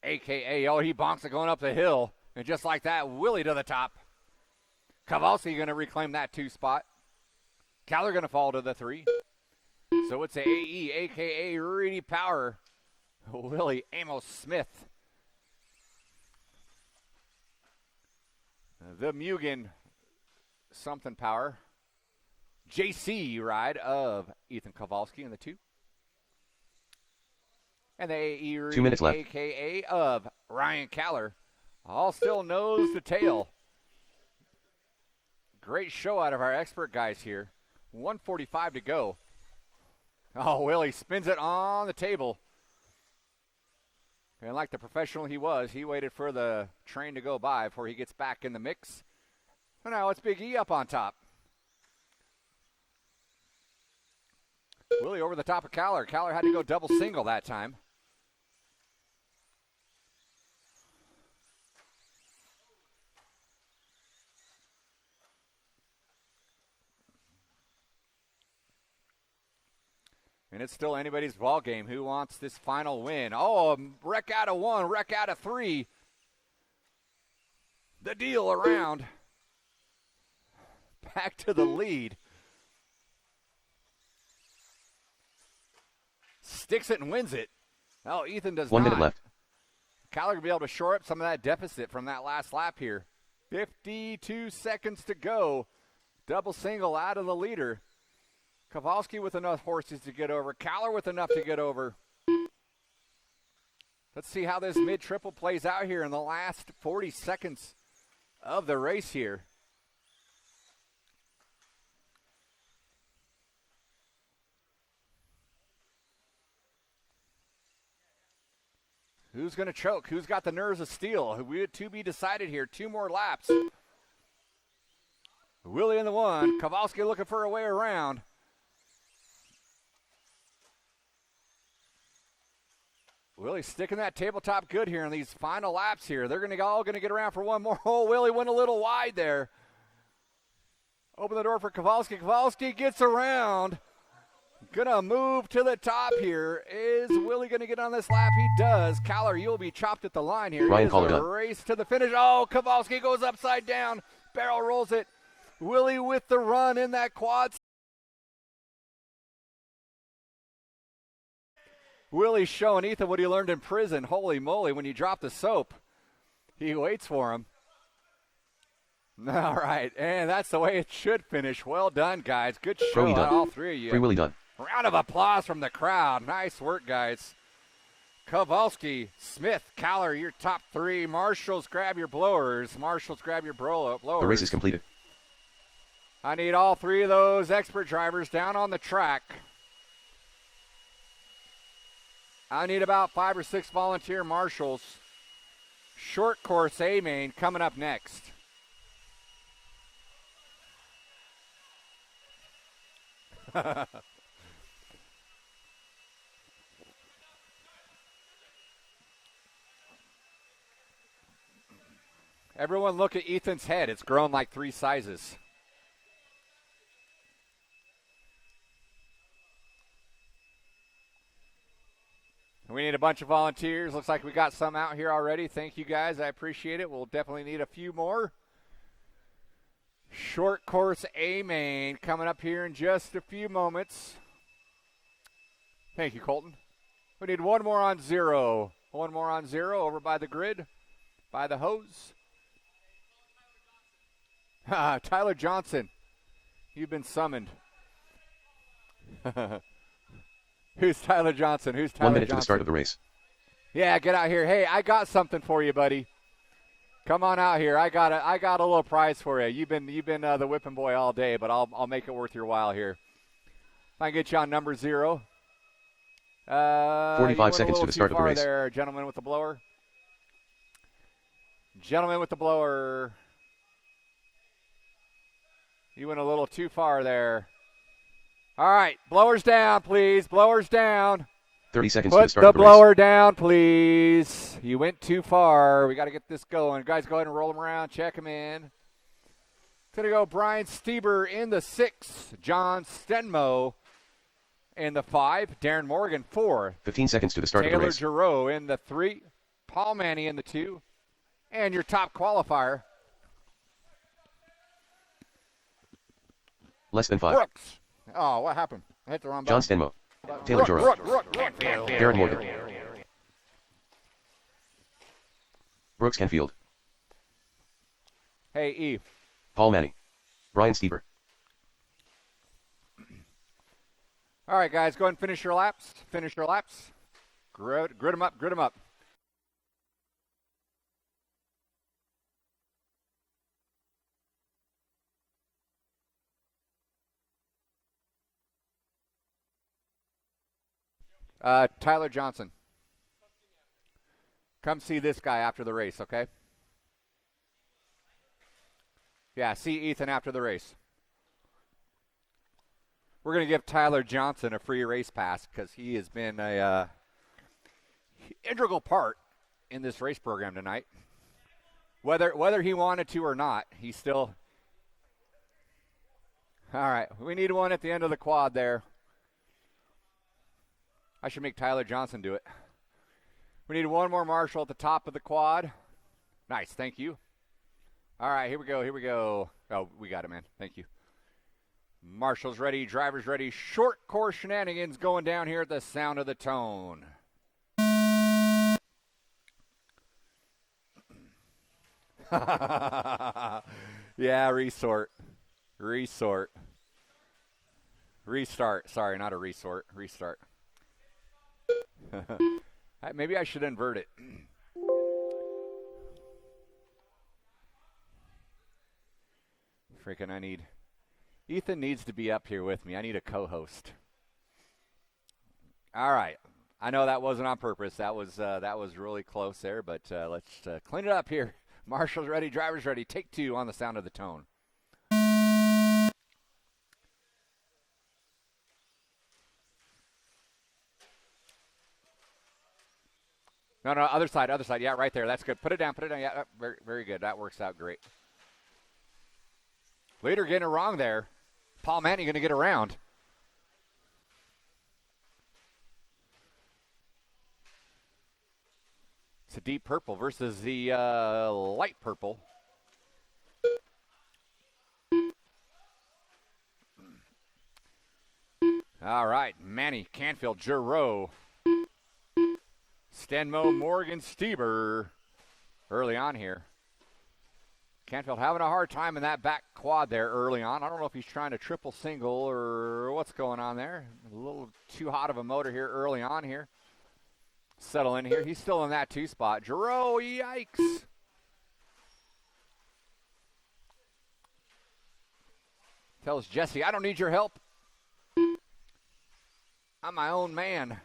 a.k.a. Oh, he bonks it going up the hill. And just like that, Willie to the top. Kowalski going to reclaim that 2 spot. Caller going to fall to the 3. So it's A.E., a.k.a. Reedy Power. Willie Amos Smith. The Mugen something Power. JC ride of Ethan Kowalski in the 2. And the A.E. 2 minutes left. a.k.a. of Ryan Caller. All still nose to tail. Great show out of our expert guys here. 1:45 to go. Oh, Willie spins it on the table. And like the professional he was, he waited for the train to go by before he gets back in the mix. So now it's Big E up on top. Willie over the top of Caller. Caller had to go double single that time. And it's still anybody's ball game. Who wants this final win? Oh, wreck out of 1, wreck out of 3. The deal around. Back to the lead. Sticks it and wins it. Oh, Ethan does 1 not. minute left. Kyler will be able to shore up some of that deficit from that last lap here. 52 seconds to go. Double single out of the leader. Kowalski with enough horses to get over. Caller with enough to get over. Let's see how this mid-triple plays out here in the last 40 seconds of the race here. Who's going to choke? Who's got the nerves of steel? To be decided here. 2 more laps. Willie in the 1. Kowalski looking for a way around. Willie sticking that tabletop good here in these final laps here. They're all going to get around for one more. Oh, Willie went a little wide there. Open the door for Kowalski. Kowalski gets around. Going to move to the top here. Is Willie going to get on this lap? He does. Caller, you'll be chopped at the line here. Ryan It is Caller a done. race to the finish. Oh, Kowalski goes upside down. Barrel rolls it. Willie with the run in that quad. Willie's showing Ethan what he learned in prison. Holy moly, when you drop the soap, he waits for him. All right, and that's the way it should finish. Well done, guys. Good show Willie on done. all 3 of you. Free Willie done. Round of applause from the crowd. Nice work, guys. Kowalski, Smith, Caller, your top 3. Marshals, grab your blowers. Marshals, grab your blowers. The race is completed. I need all 3 of those expert drivers down on the track. I need about 5 or 6 volunteer marshals. Short course A main coming up next. Everyone look at Ethan's head. It's grown like 3 sizes. We need a bunch of volunteers. Looks like we got some out here already. Thank you, guys. I appreciate it. We'll definitely need a few more. Short course A main coming up here in just a few moments. Thank you, Colton. We need 1 more on 0. 1 more on 0 over by the grid, by the hose. Tyler Johnson, you've been summoned. Who's Tyler Johnson? Who's Tyler 1 minute Johnson? to the start of the race. Yeah, get out here. Hey, I got something for you, buddy. Come on out here. I got a little prize for you. You've been the whipping boy all day, but I'll make it worth your while here. If I can get you on number 0. 45 seconds to the start of the race. There, gentleman with the blower. Gentleman with the blower. You went a little too far there. All right, blowers down, please. Blowers down. 30 seconds to the Put start the of the blower race. down, please. You went too far. We got to get this going. Guys, go ahead and roll them around. Check them in. It's going to go Brian Stieber in the 6. John Stenmo in the 5. Darren Morgan, 4. 15 seconds to the start of the Taylor race. Giroux in the 3. Paul Manny in the 2. And your top qualifier, Less than 5. Brooks. Oh, what happened? I hit the wrong John button. Stenmo. Taylor Giroux. Darren Morgan. Brooks Canfield. Hey, Eve. Paul Manning. Brian Stieber. All right, guys, go ahead and finish your laps. Finish your laps. Grid them up, grid them up. Tyler Johnson. Come see this guy after the race, okay? Yeah, see Ethan after the race. We're going to give Tyler Johnson a free race pass because he has been a integral part in this race program tonight. Whether he wanted to or not, he's still. All right, we need one at the end of the quad there. I should make Tyler Johnson do it. We need one more marshal at the top of the quad. Nice, thank you. All right, here we go. Oh, we got it, man. Thank you. Marshals ready, drivers ready. Short course shenanigans going down here at the sound of the tone. Yeah, resort. Restart. Sorry, not a resort. Restart. Maybe I should invert it. Freaking, Ethan needs to be up here with me. I need a co-host. All right. I know that wasn't on purpose. That was really close there, but let's clean it up here. Marshals ready, drivers ready. Take two on the sound of the tone. No, other side. Yeah, right there. That's good. Put it down. Yeah, very, very good. That works out great. Leader getting it wrong there. Paul Manny going to get around. It's a deep purple versus the light purple. All right, Manny, Canfield, Giroux, Stenmo, Morgan, Stieber early on here. Canfield having a hard time in that back quad there early on. I don't know if he's trying to triple single or what's going on there. A little too hot of a motor here early on here. Settle in here. He's still in that 2 spot. Giroux, yikes. Tells Jesse, I don't need your help. I'm my own man.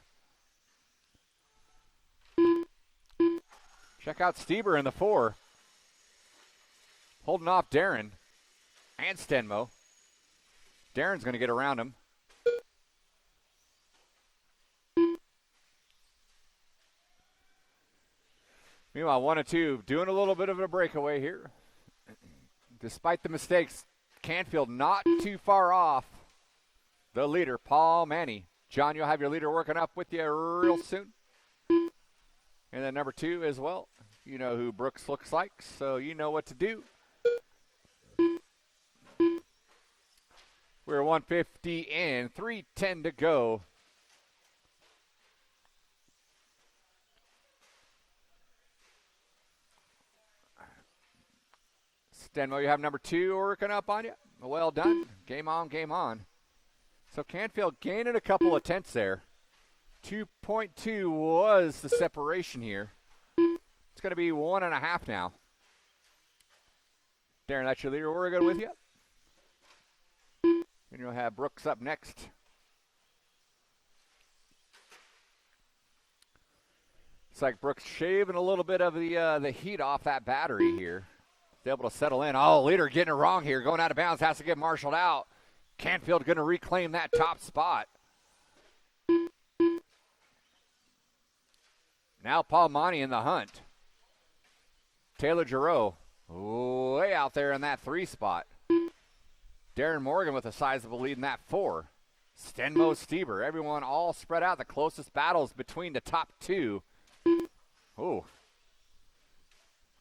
Check out Stieber in the 4. Holding off Darren and Stenmo. Darren's going to get around him. Meanwhile, 1 and 2 doing a little bit of a breakaway here. Despite the mistakes, Canfield not too far off the leader, Paul Manny. John, you'll have your leader working up with you real soon. And then number 2 as well. You know who Brooks looks like, so you know what to do. We're 150 in, 3:10 to go. Stenmo, you have number 2 working up on you. Well done. Game on, game on. So Canfield gaining a couple of tenths there. 2.2 was the separation here. It's going to be 1.5 now. Darren, that's your leader. We're good with you. And you'll have Brooks up next. It's like Brooks shaving a little bit of the heat off that battery here. He's able to settle in. Oh, leader getting it wrong here. Going out of bounds. Has to get marshaled out. Canfield going to reclaim that top spot. Now Paul Manny in the hunt. Taylor Giroux way out there in that 3 spot. Darren Morgan with a sizable lead in that 4. Stenmo, Stieber, everyone all spread out. The closest battles between the top 2. Ooh.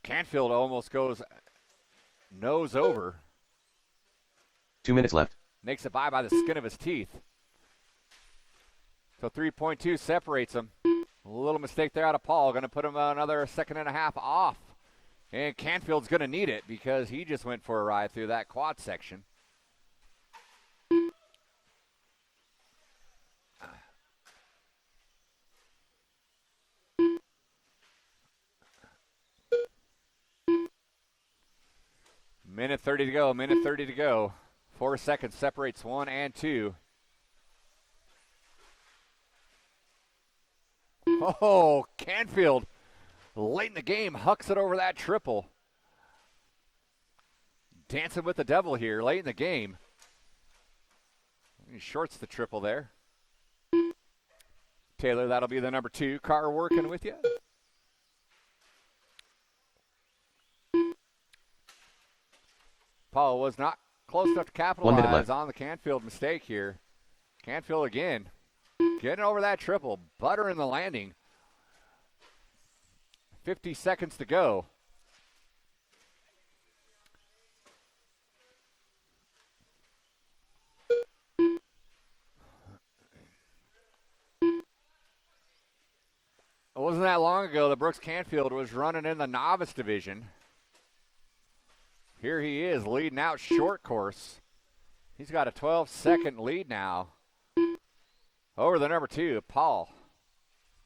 Canfield almost goes nose over. 2 minutes left. Makes it by the skin of his teeth. So 3.2 separates him. A little mistake there out of Paul. Going to put him another 1.5 off. And Canfield's going to need it because he just went for a ride through that quad section. Minute 30 to go. 4 seconds separates 1 and 2. Oh, Canfield late in the game hucks it over that triple. Dancing with the devil here late in the game. He shorts the triple there. Taylor, that'll be the number 2 car working with you. Paul was not close enough to 1 minute capitalize left. on the Canfield mistake here. Canfield again, getting over that triple, buttering the landing. 50 seconds to go. It wasn't that long ago that Brooks Canfield was running in the novice division. Here he is leading out short course. He's got a 12-second lead now over the number 2, Paul.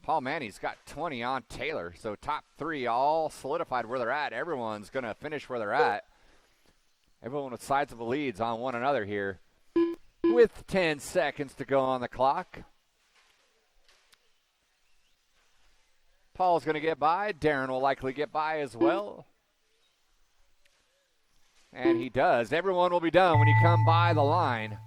Paul Manny's got 20 on Taylor, so top 3 all solidified where they're at. Everyone's going to finish where they're at. Everyone with sizable leads on one another here with 10 seconds to go on the clock. Paul's going to get by. Darren will likely get by as well. And he does. Everyone will be done when you come by the line.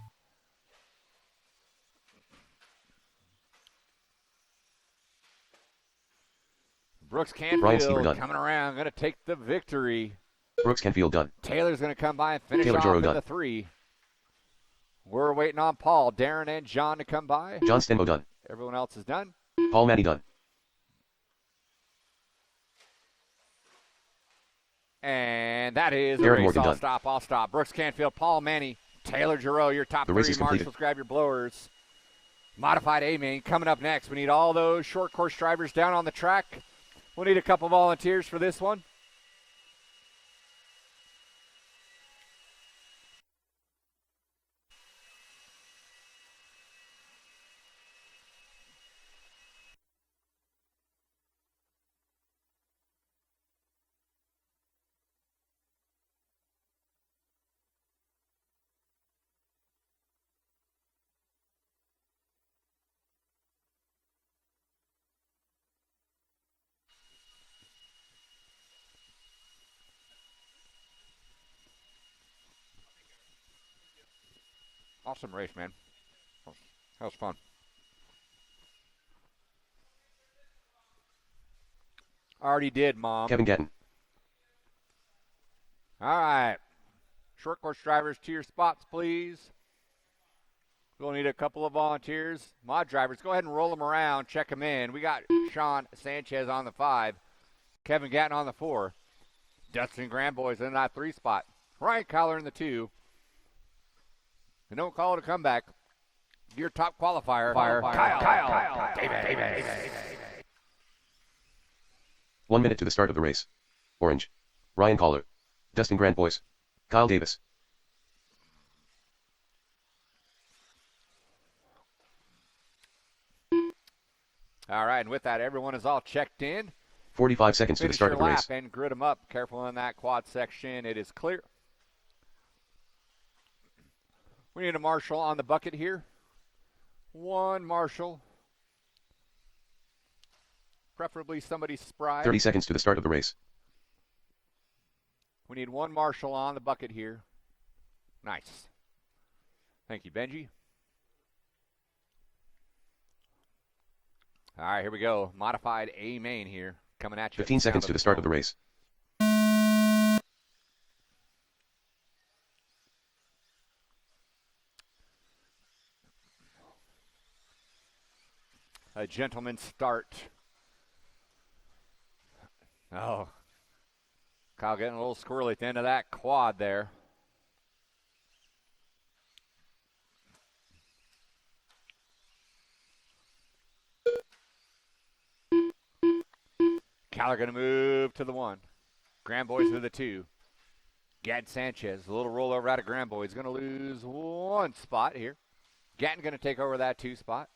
Brooks Canfield coming around, going to take the victory. Brooks Canfield done. Taylor's going to come by and finish Taylor off Joro in done. the 3. We're waiting on Paul, Darren, and John to come by. John Stenmo done. Everyone else is done. Paul Manny done. And that is the Darren race. Morgan I'll done. stop. Brooks Canfield, Paul Manny, Taylor Giroux, your top The 3 race is completed. marshals. Grab your blowers. Modified A-main coming up next. We need all those short course drivers down on the track. We'll need a couple volunteers for this one. Awesome race, man. That was fun. Already did, Mom. Kevin Gatton. All right. Short course drivers to your spots, please. We'll need a couple of volunteers. Mod drivers, go ahead and roll them around. Check them in. We got Sean Sanchez on the 5. Kevin Gatton on the 4. Dustin Grandboy's in that 3 spot. Ryan Collar in the 2. And don't call it a comeback. Your top qualifier, Kyle Davis. 1 minute to the start of the race. Orange. Ryan Collar. Dustin Grandbois. Kyle Davis. All right, and with that, everyone is all checked in. 45 seconds to the Finish start your of the lap race. and grid them up. Careful in that quad section. It is clear. We need a marshal on the bucket here. 1 marshal. Preferably somebody spry. 30 seconds to the start of the race. We need 1 marshal on the bucket here. Nice. Thank you, Benji. All right, here we go. Modified A main here. Coming at you. 15 seconds to the start of the race. A gentleman's start. Oh. Kyle getting a little squirrely at the end of that quad there. Kyler going to move to the 1. Grandboys to the 2. Gad Sanchez, a little rollover out of Grandboys. Going to lose 1 spot here. Gatton going to take over that 2 spot.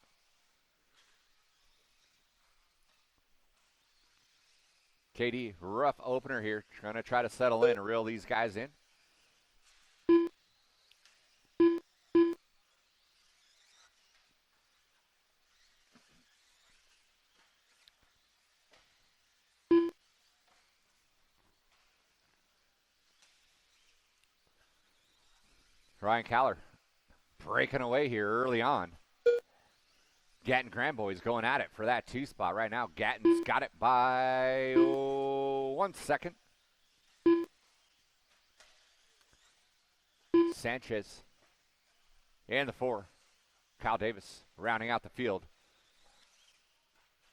KD, rough opener here. Trying to try to settle in and reel these guys in. Ryan Caller breaking away here early on. Gatton Grand Boys going at it for that 2 spot right now. Gatton's got it by 1 second. Sanchez in the 4. Kyle Davis rounding out the field.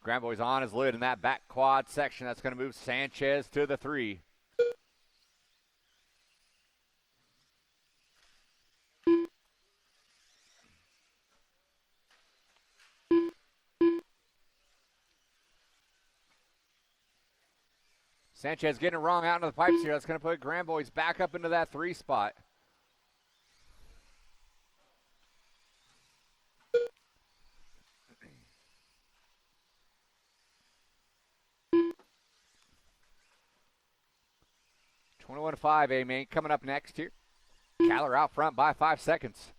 Grand Boys on his lid in that back quad section. That's going to move Sanchez to the 3. Sanchez getting it wrong out into the pipes here. That's going to put Grand Boys back up into that 3 spot. (21-5) A-Main coming up next here. Caller out front by 5 seconds.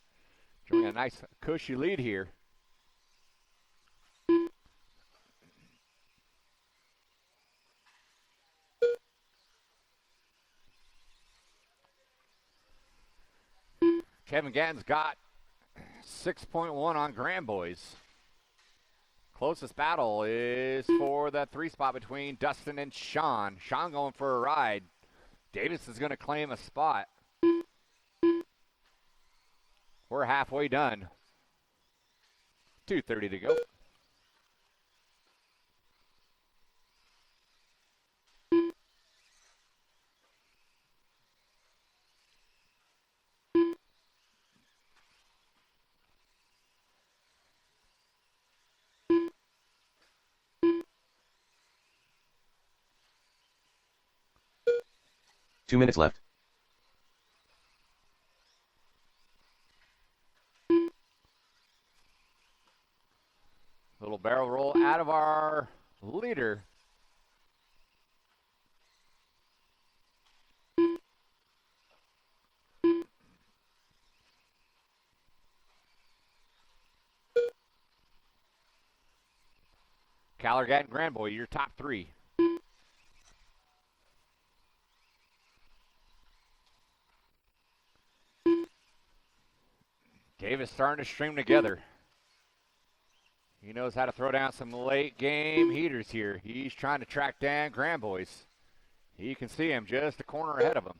Showing a nice cushy lead here. Kevin Gatton's got 6.1 on Grand Boys. Closest battle is for the 3 spot between Dustin and Sean. Sean going for a ride. Davis is going to claim a spot. We're halfway done. 2:30 to go. Two minutes left. Little barrel roll out of our leader. Callergat and Grand Boy, your top 3. Davis starting to string together. He knows how to throw down some late game heaters here. He's trying to track down Grand Boys. You can see him just a corner ahead of him.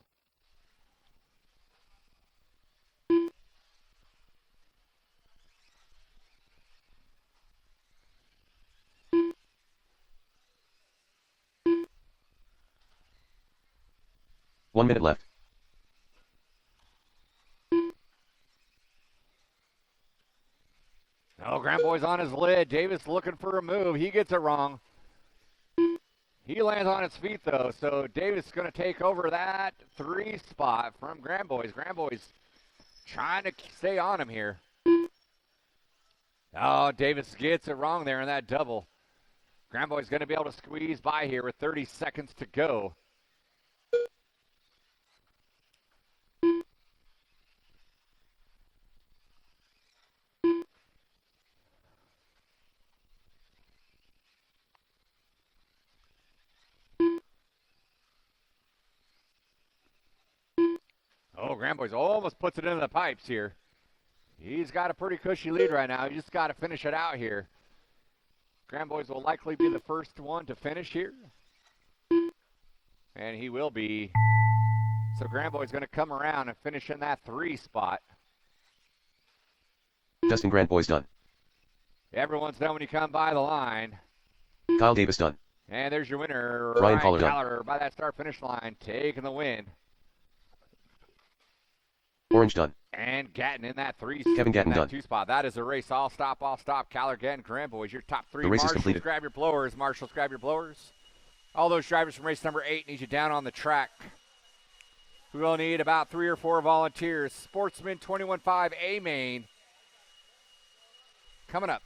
One minute left. Oh, Grand Boy's on his lid. Davis looking for a move. He gets it wrong. He lands on his feet, though, so Davis is going to take over that 3 spot from Grand Boys. Grand Boys trying to stay on him here. Oh, Davis gets it wrong there in that double. Grand Boy's going to be able to squeeze by here with 30 seconds to go. Oh, Grand Boys almost puts it into the pipes here. He's got a pretty cushy lead right now. He just got to finish it out here. Grand Boys will likely be the first one to finish here. And he will be. So Grand Boys going to come around and finish in that 3 spot. Dustin Grand Boys done. Everyone's done when you come by the line. Kyle Davis done. And there's your winner, Ryan Ryan Caller Caller, by that start-finish line, taking the win. Orange done. And Gatton in that 3 Kevin Gatton done. 2 spot. That is a race. All stop. Caller Gatton, Grand Boys, your top 3. The race is Marshals, completed. grab your blowers. Marshals, grab your blowers. All those drivers from race number 8 need you down on the track. We will need about 3 or 4 volunteers. Sportsman 21-5 A-Main coming up.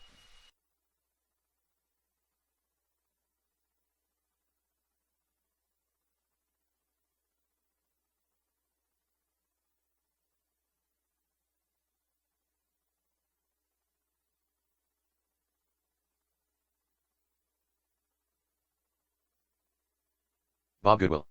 Bob Goodwill.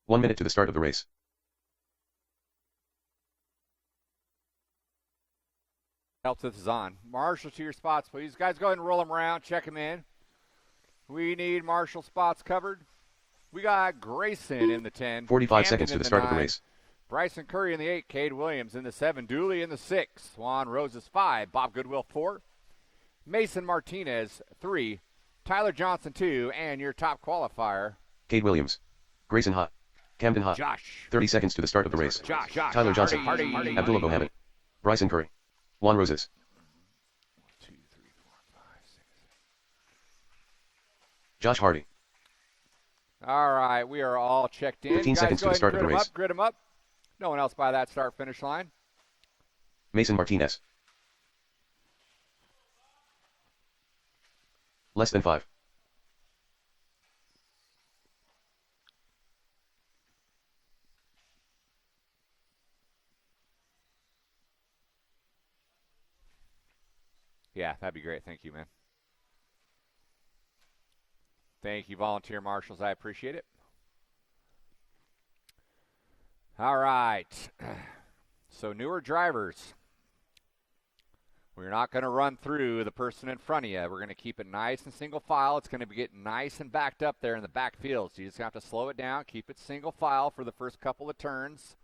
1 minute to the start of the race. Helps if this is on. Marshall to your spots, please. Guys, go ahead and roll them around. Check them in. We need Marshall spots covered. We got Grayson in the 10. 45 Camden seconds to in the start of the 9. race. Bryson Curry in the 8. Cade Williams in the 7. Dooley in the 6. Juan Roses 5. Bob Goodwill 4. Mason Martinez 3. Tyler Johnson 2. And your top qualifier, Cade Williams. Grayson Hot. Camden Hot. Josh. 30 seconds to the start of the race. Josh. Tyler Johnson. Hardy. Abdullah Mohammed. Bryson Curry. Juan Roses. 1, 2, 3, 4, 5, 6. Josh Hardy. All right, we are all checked in. 15 Guys, seconds to the start of the race. Grid them up. No one else by that start-finish line. Mason Martinez. Less than 5. Yeah, that'd be great. Thank you, man. Thank you, volunteer marshals. I appreciate it. All right. So newer drivers, we're not going to run through the person in front of you. We're going to keep it nice and single file. It's going to get nice and backed up there in the backfield. So you just have to slow it down, keep it single file for the first couple of turns,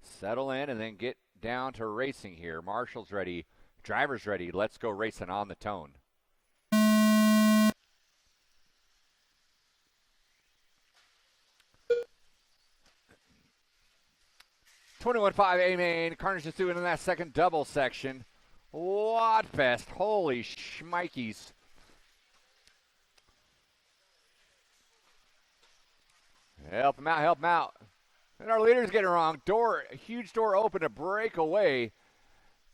settle in, and then get down to racing here. Marshals ready, drivers ready. Let's go racing on the tone. .21.5 A main. Carnage is doing in that second double section. Wadfest. Holy shmikeys. Help him out, help him out. And our leader's getting wrong. Huge door open to break away.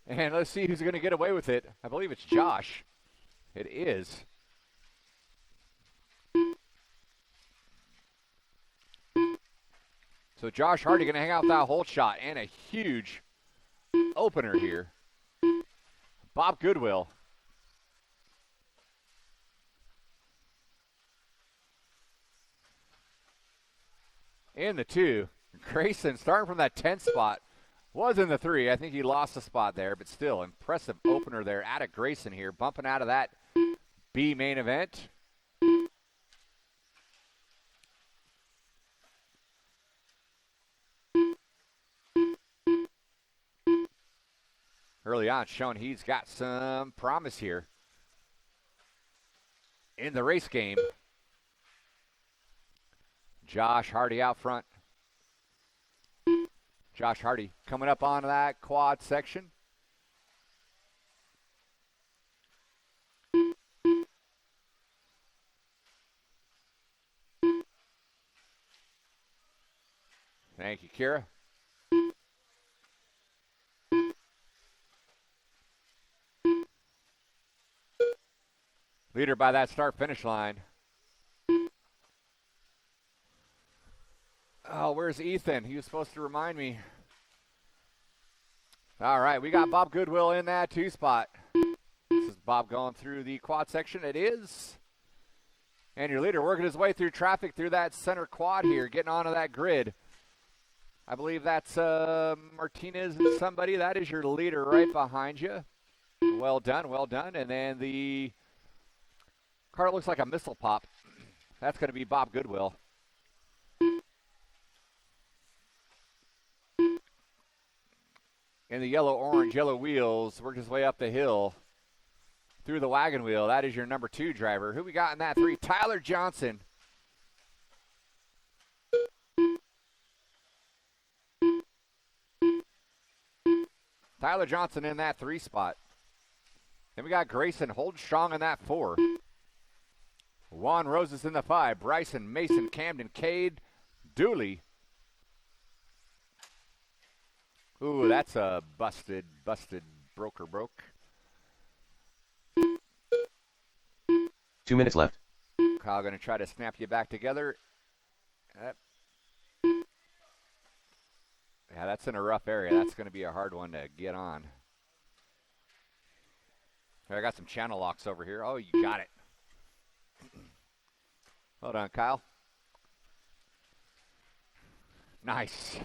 And let's see who's going to get away with it. I believe it's Josh. It is. So Josh Hardy going to hang out with that whole shot and a huge opener here. Bob Goodwill. In the 2. Grayson starting from that 10th spot. Was in the 3. I think he lost a spot there, but still impressive opener there out of Grayson here. Bumping out of that B main event. Early on, showing he's got some promise here in the race game. Josh Hardy out front. Josh Hardy coming up onto that quad section. Thank you, Kira. Leader by that start-finish line. Oh, where's Ethan? He was supposed to remind me. All right, we got Bob Goodwill in that 2 spot. This is Bob going through the quad section. It is. And your leader working his way through traffic through that center quad here, getting onto that grid. I believe that's Martinez and somebody. That is your leader right behind you. Well done, well done. And then the car looks like a missile pop. That's going to be Bob Goodwill. In the yellow-orange, yellow wheels, worked his way up the hill through the wagon wheel. That is your number 2 driver. Who we got in that 3? Tyler Johnson. Tyler Johnson in that 3 spot. Then we got Grayson holding strong in that 4. Juan Roses in the 5. Bryson, Mason, Camden, Cade, Dooley. Ooh, that's a busted, broke. 2 minutes left. Kyle going to try to snap you back together. Yeah, that's in a rough area. That's going to be a hard one to get on. I got some channel locks over here. Oh, you got it. Hold on, Kyle. Nice.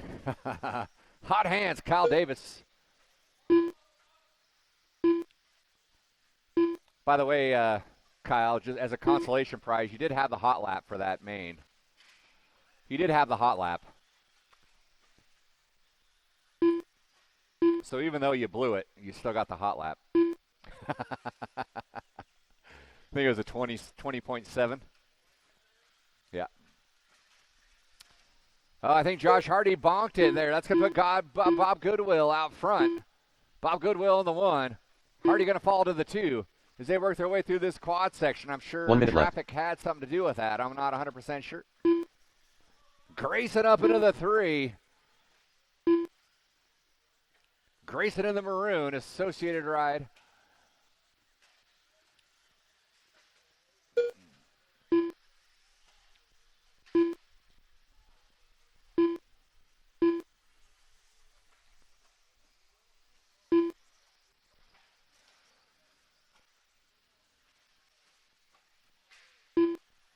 Hot hands, Kyle Davis. By the way, Kyle, just as a consolation prize, you did have the hot lap for that main. You did have the hot lap. So even though you blew it, you still got the hot lap. I think it was a 20.7. Yeah. Oh, I think Josh Hardy bonked it there. That's going to put Bob Goodwill out front. Bob Goodwill in the 1. Hardy going to fall to the 2. As they work their way through this quad section, I'm sure traffic had something to do with that. I'm not 100% sure. Grayson up into the 3. Grayson in the maroon, associated ride.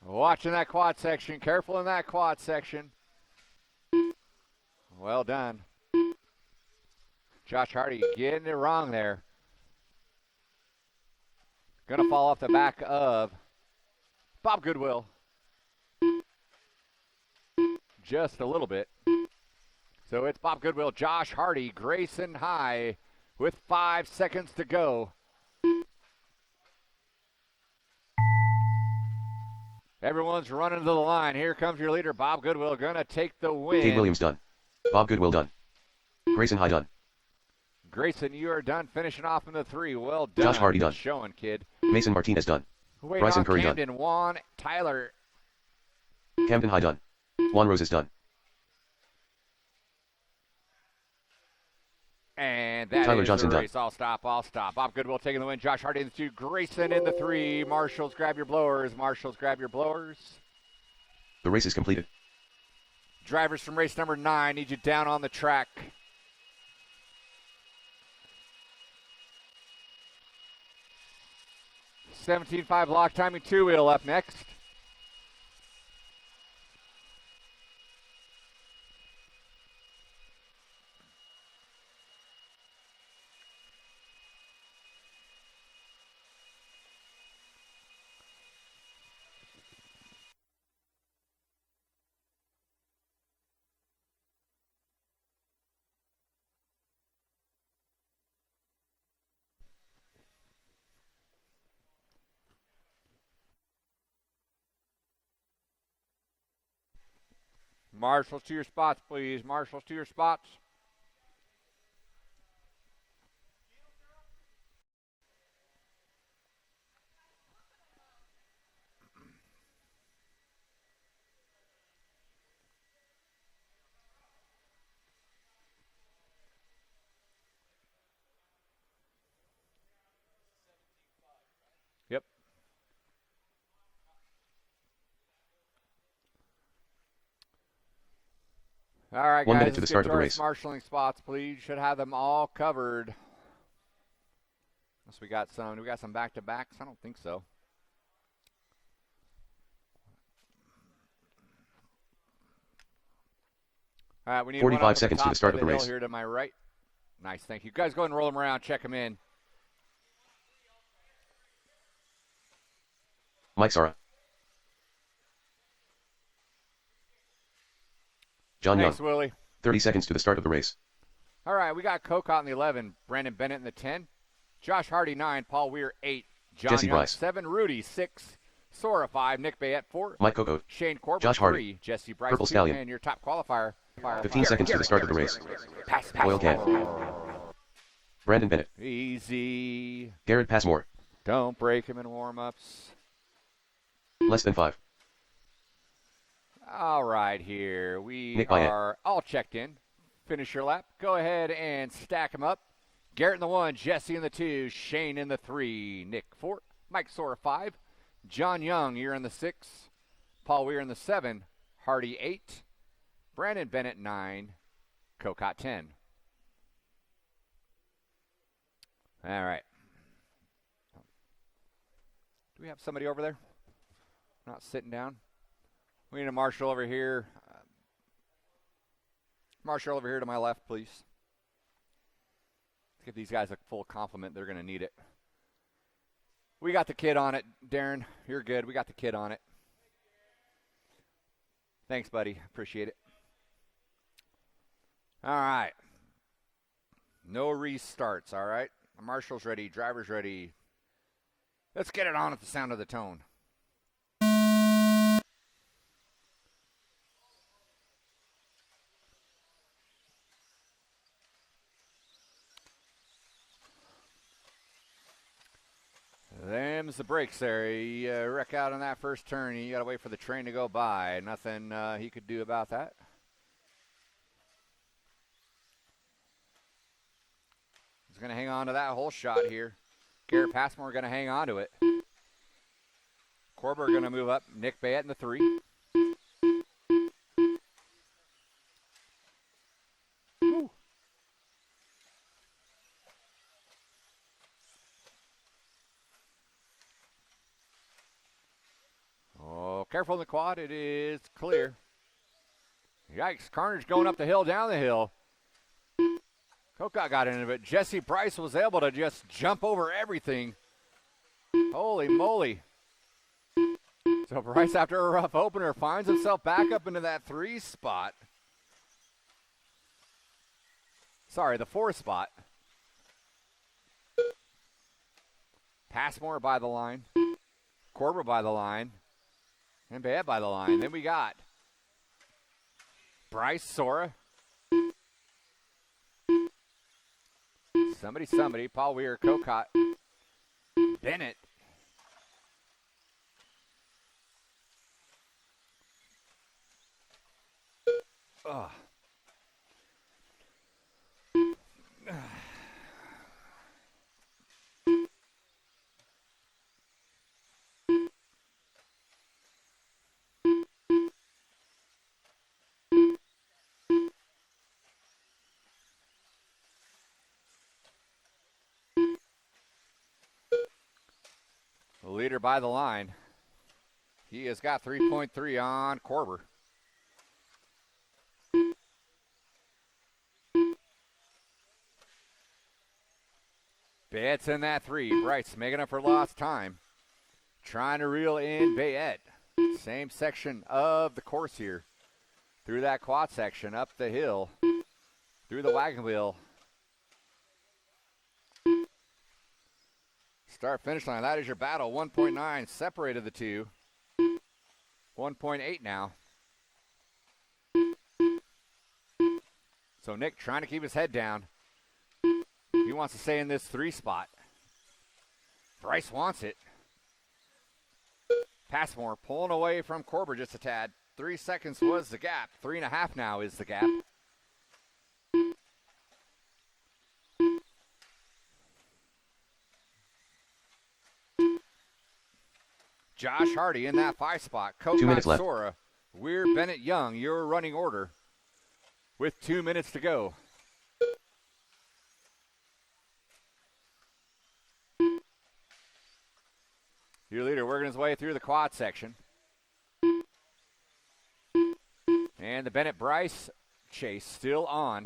Watching that quad section. Careful in that quad section. Well done. Josh Hardy getting it wrong there. Going to fall off the back of Bob Goodwill. Just a little bit. So it's Bob Goodwill, Josh Hardy, Grayson High with 5 seconds to go. Everyone's running to the line. Here comes your leader, Bob Goodwill, going to take the win. Cade Williams done. Bob Goodwill done. Grayson High done. Grayson, you are done finishing off in the 3. Well done. Josh Hardy done. Showing, kid. Mason Martinez done. Wait Bryson on Curry Camden, done. Juan, Tyler. Camden High done. Juan Roses done. And that Tyler is Johnson the done. race. I'll stop. Bob Goodwill taking the win. Josh Hardy in the 2. Grayson in the 3. Marshals, grab your blowers. Marshals, grab your blowers. The race is completed. Drivers from race number 9 need you down on the track. $17.5 block timing 2-wheel up next. Marshals to your spots, please. Marshals to your spots. Yep. All right, 1 guys, minute to the start of the race. Marshalling spots, please. Should have them all covered. Unless we got some back-to-backs? I don't think so. All right, we need 45 seconds to the start of the race. Here to my right. Nice, thank you. Guys, go ahead and roll them around. Check them in. Mike Sara. John Thanks, Young. Willie. 30 seconds to the start of the race. All right, we got Kokot in the 11, Brandon Bennett in the 10, Josh Hardy 9, Paul Weir 8, John Jesse Young Bryce. 7, Rudy 6, Sora 5, Nick Bayette 4, Mike Coco. Shane Corbett Josh 3, Hardy. Jesse Bryce Purple 2, Stallion. and your top qualifier. 15 seconds to the start of the race. Pass. Oil can. Brandon Bennett. Easy. Garrett Passmore. Don't break him in warm-ups. Less than 5. All right, here we Nick Bayette. are all checked in. Finish your lap. Go ahead and stack them up. Garrett in the 1, Jesse in the 2, Shane in the 3, Nick 4, Mike Sora 5, John Young, you're in the 6, Paul Weir in the 7, Hardy 8, Brandon Bennett 9, Kokot 10. All right. Do we have somebody over there? Not sitting down? We need a marshal over here. Marshall, over here to my left, please. Give these guys a full compliment. They're going to need it. We got the kid on it, Darren. You're good. We got the kid on it. Thanks, buddy. Appreciate it. All right. No restarts, all right? Marshall's ready. Driver's ready. Let's get it on at the sound of the tone. Them's the brakes there. He wreck out on that first turn. You got to wait for the train to go by. Nothing he could do about that. He's going to hang on to that whole shot here. Garrett Passmore going to hang on to it. Corber going to move up. Nick Bayette in the 3. Woo. Oh, careful in the quad. It is clear. Yikes. Carnage going up the hill, down the hill. Kokot got into it. Jesse Bryce was able to just jump over everything. Holy moly. So Bryce, after a rough opener, finds himself back up into that 3 spot. Sorry, the 4 spot. Passmore by the line. Corber by the line. And Bayette by the line. Then we got Bryce, Sora. Somebody. Paul Weir, Kokot. Bennett. Ugh. The leader by the line. He has got 3.3 on Corber. Bayette's in that 3. Bryce making up for lost time. Trying to reel in Bayette. Same section of the course here. Through that quad section, up the hill. Through the wagon wheel. Start finish line. That is your battle. 1.9 separated the two. 1.8 now. So Nick trying to keep his head down. He wants to stay in this 3 spot. Bryce wants it. Passmore pulling away from Corber just a tad. 3 seconds was the gap. 3.5 now is the gap. Josh Hardy in that 5 spot. 2 minutes left. Sora, Weir, Bennett, Young, your running order with 2 minutes to go. Your leader working his way through the quad section. And the Bennett-Bryce chase still on.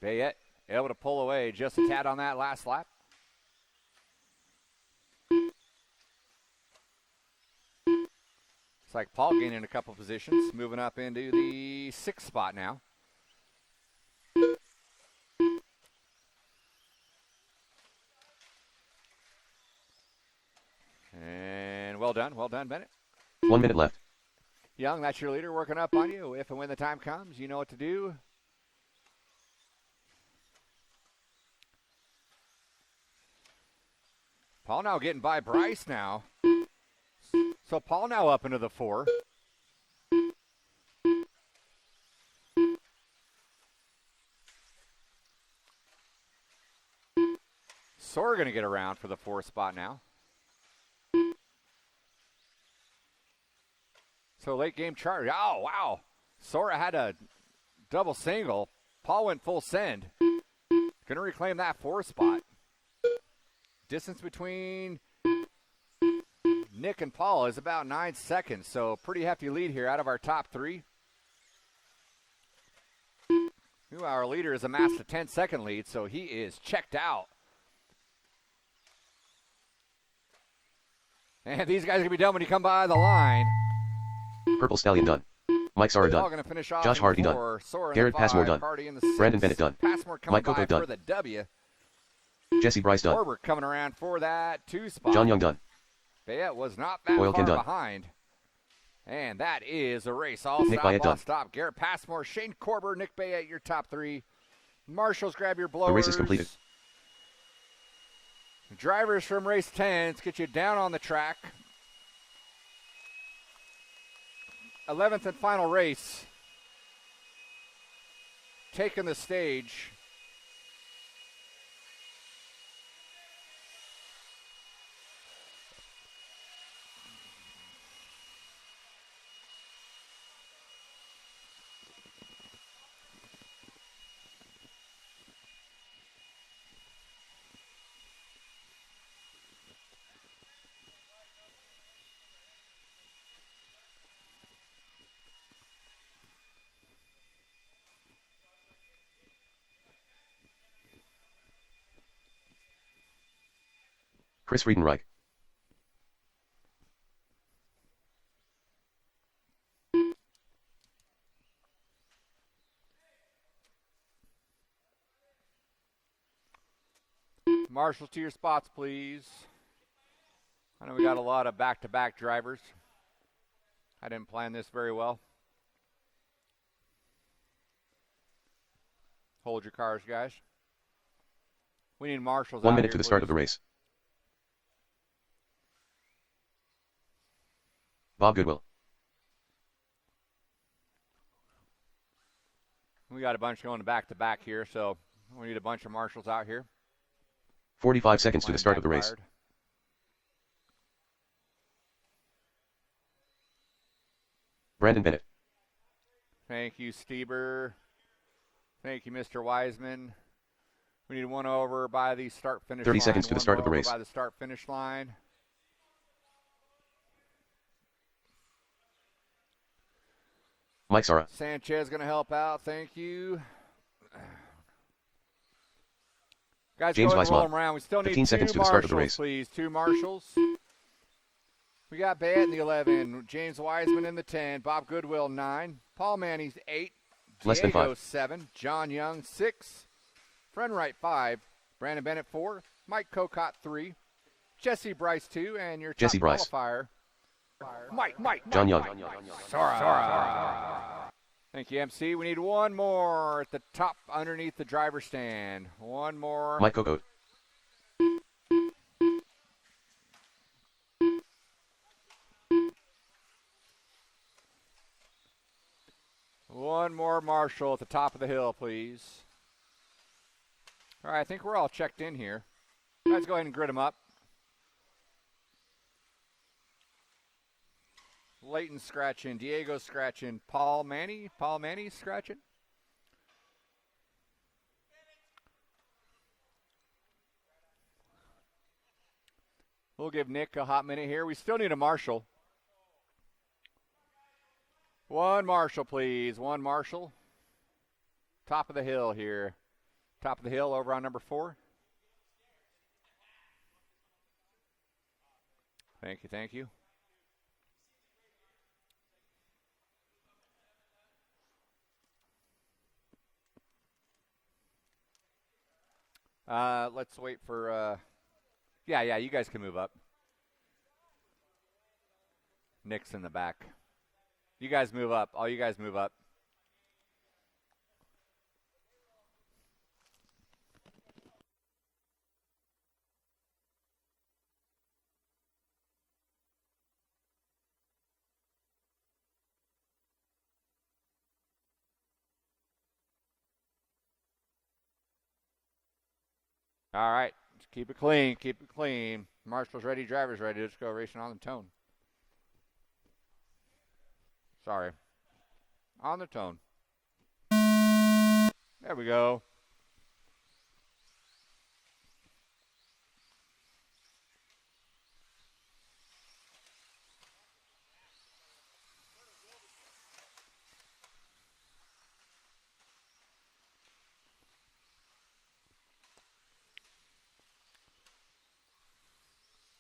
Bayette able to pull away just a tad on that last lap. It's like Paul gaining a couple positions, moving up into the 6th spot now. And well done, Bennett. 1 minute left. Young, that's your leader working up on you. If and when the time comes, you know what to do. Paul now getting by Bryce now. So Paul now up into the 4. Sora going to get around for the 4th spot now. So late game charge. Oh, wow. Sora had to Double single. Paul went full send. Going to reclaim that 4 spot. Distance between Nick and Paul is about 9 seconds, so pretty hefty lead here out of our top 3. Our leader has amassed a 10-second lead, so he is checked out. And these guys are going to be done when you come by the line. Purple Stallion done. Mike Sara done. Gonna finish off Josh Hardy done. Garrett Passmore done. Brandon Bennett done. Mike Coco done. For the W. Jesse Bryce done. Corbett coming around for that 2 spot. John Young done. Bayette was not that Oilkin far done. behind. And that is a race. All Nick stop, Bayette all done. stop. Garrett Passmore, Shane Corber, Nick Bayette, your top 3. Marshals, grab your blowers. The race is completed. Drivers from race 10, let's get you down on the track. 11th and final race. Taking the stage. Chris Friedenreich. Marshals to your spots, please. I know we got a lot of back-to-back drivers. I didn't plan this very well. Hold your cars, guys. We need marshals. 1 out minute here, to the start please. of the race. Bob Goodwill. We got a bunch going back-to-back here, so we need a bunch of marshals out here. 45 seconds to the start of the race. Backfired. Brandon Bennett. Thank you, Stieber. Thank you, Mr. Wiseman. We need one over by the start-finish line. 30 seconds to the start of the One more race. over by the start-finish line. Mike Sara. Sanchez going to help out. Thank you. Guys, James go ahead and roll Weissman. them around. We still need 15 two seconds to the marshals, start of the race. please. 2 marshals. We got Bayette in the 11. James Wiseman in the 10. Bob Goodwill, 9. Paul Manny's 8. Less than Diego, 5. 7. John Young, 6. Friendwright, 5. Brandon Bennett, 4. Mike Cocott, 3. Jesse Bryce, 2. And your top Jesse Bryce. qualifier, Mike. John Young. Thank you, MC. We need one more at the top underneath the driver's stand. One more. Mike Coco. One more marshal at the top of the hill, please. All right, I think we're all checked in here. Guys, go ahead and grid them up. Leighton scratching. Diego scratching. Paul Manny scratching. We'll give Nick a hot minute here. We still need a marshal. One marshal, please. One marshal. Top of the hill here. Top of the hill over on number 4. Thank you. Let's wait for, yeah, you guys can move up. Nick's in the back. You guys move up. All you guys move up. All right. Just keep it clean. Marshall's ready, driver's ready. Let's go racing on the tone. Sorry. On the tone. There we go.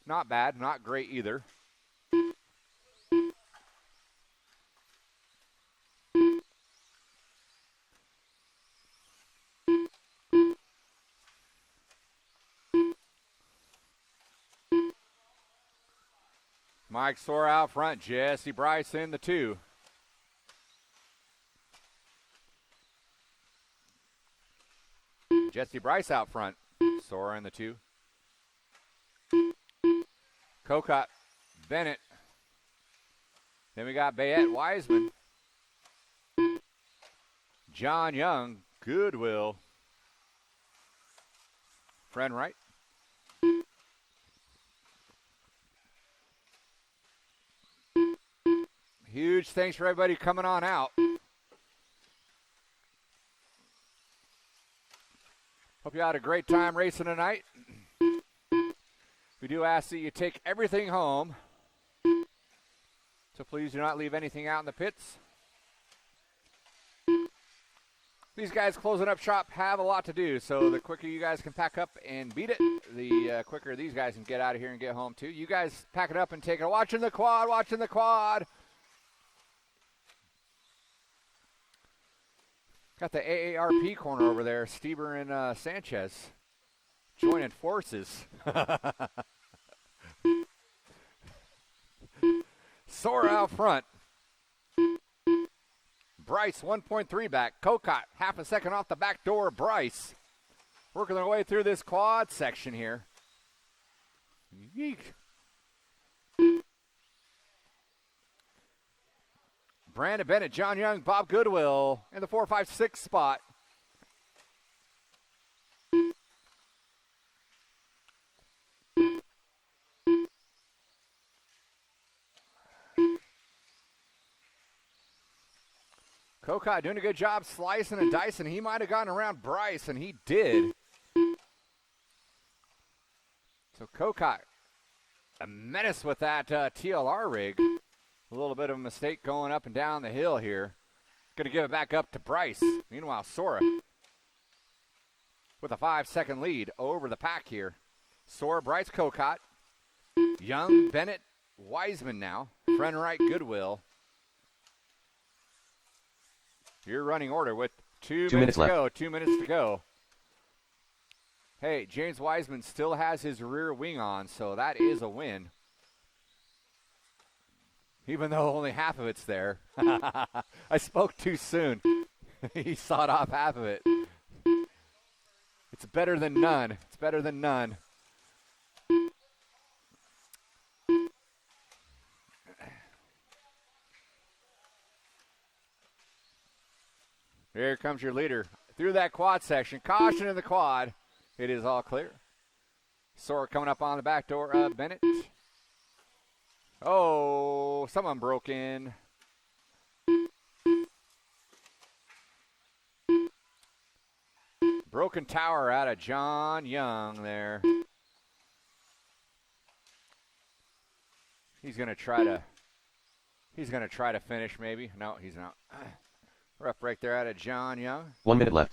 Not bad, not great either. Mike Sora out front, Jesse Bryce in the 2. Jesse Bryce out front, Sora in the 2. Kokot, Bennett. Then we got Bayette Wiseman. John Young, Goodwill. Friend Wright. Huge thanks for everybody coming on out. Hope you had a great time racing tonight. We do ask that you take everything home. So please do not leave anything out in the pits. These guys closing up shop have a lot to do, so the quicker you guys can pack up and beat it, the quicker these guys can get out of here and get home too. You guys pack it up and take it. Watching the quad, watching the quad. Got the AARP corner over there, Stieber and Sanchez joining forces. Sora out front. Bryce 1.3 back. Kokot half a second off the back door. Bryce working their way through this quad section here. Yeek. Brandon Bennett, John Young, Bob Goodwill in the 4, 5, 6 spot. Kokot doing a good job slicing and dicing. He might have gotten around Bryce, and he did. So Kokot, a menace with that TLR rig. A little bit of a mistake going up and down the hill here. Going to give it back up to Bryce. Meanwhile, Sora with a 5-second lead over the pack here. Sora, Bryce, Kokot, Young, Bennett, Wiseman now. Frenwright, Goodwill. Your running order with 2 minutes to go. 2 minutes to go. Hey, James Wiseman still has his rear wing on, so that is a win. Even though only half of it's there. I spoke too soon. He sawed off half of it. It's better than none. It's better than none. Here comes your leader through that quad section. Caution in the quad. It is all clear. Sora coming up on the back door of Bennett. Oh, someone broke in. Broken tower out of John Young there. He's gonna try to finish maybe. No, he's not. Rough break there out of John Young. 1 minute left.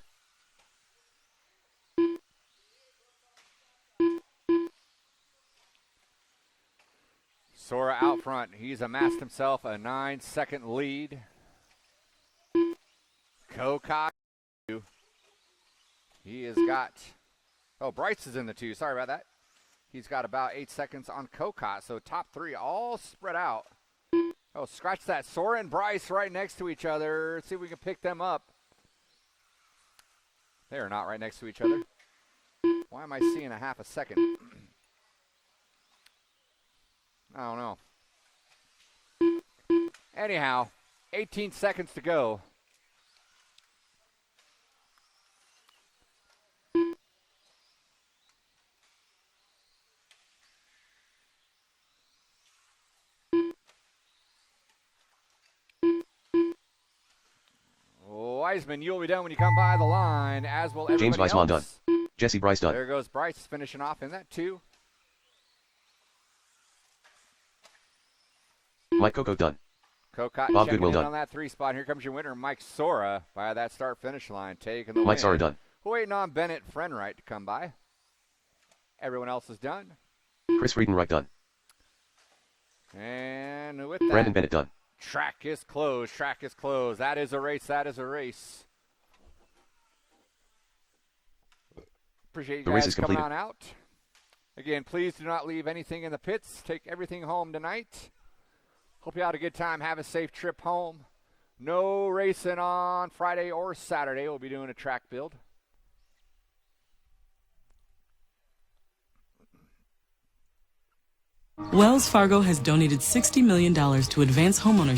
Sora out front. He's amassed himself a 9-second lead. Kokot. He has got, Bryce is in the 2. Sorry about that. He's got about 8 seconds on Kokot. So top 3 all spread out. Oh, scratch that. Sora and Bryce right next to each other. Let's see if we can pick them up. They are not right next to each other. Why am I seeing a half a second? I don't know. Anyhow, 18 seconds to go. Wiseman, you'll be done when you come by the line, as will everybody James Weissman else. done. Jesse Bryce done. There goes Bryce finishing off in that 2. Mike Coco done. Kokot Bob checking Goodwill in done. on that 3 spot. Here comes your winner, Mike Sora, by that start-finish line, taking the Mike win. Sora done. Waiting on Bennett Frenwright to come by. Everyone else is done. Chris Friedenreich done. And with that, Brandon Bennett done. track is closed. Track is closed. That is a race. That is a race. Appreciate you The race guys is coming completed. on out. Again, please do not leave anything in the pits. Take everything home tonight. Hope you had a good time. Have a safe trip home. No racing on Friday or Saturday. We'll be doing a track build. Wells Fargo has donated $60 million to advance homeownership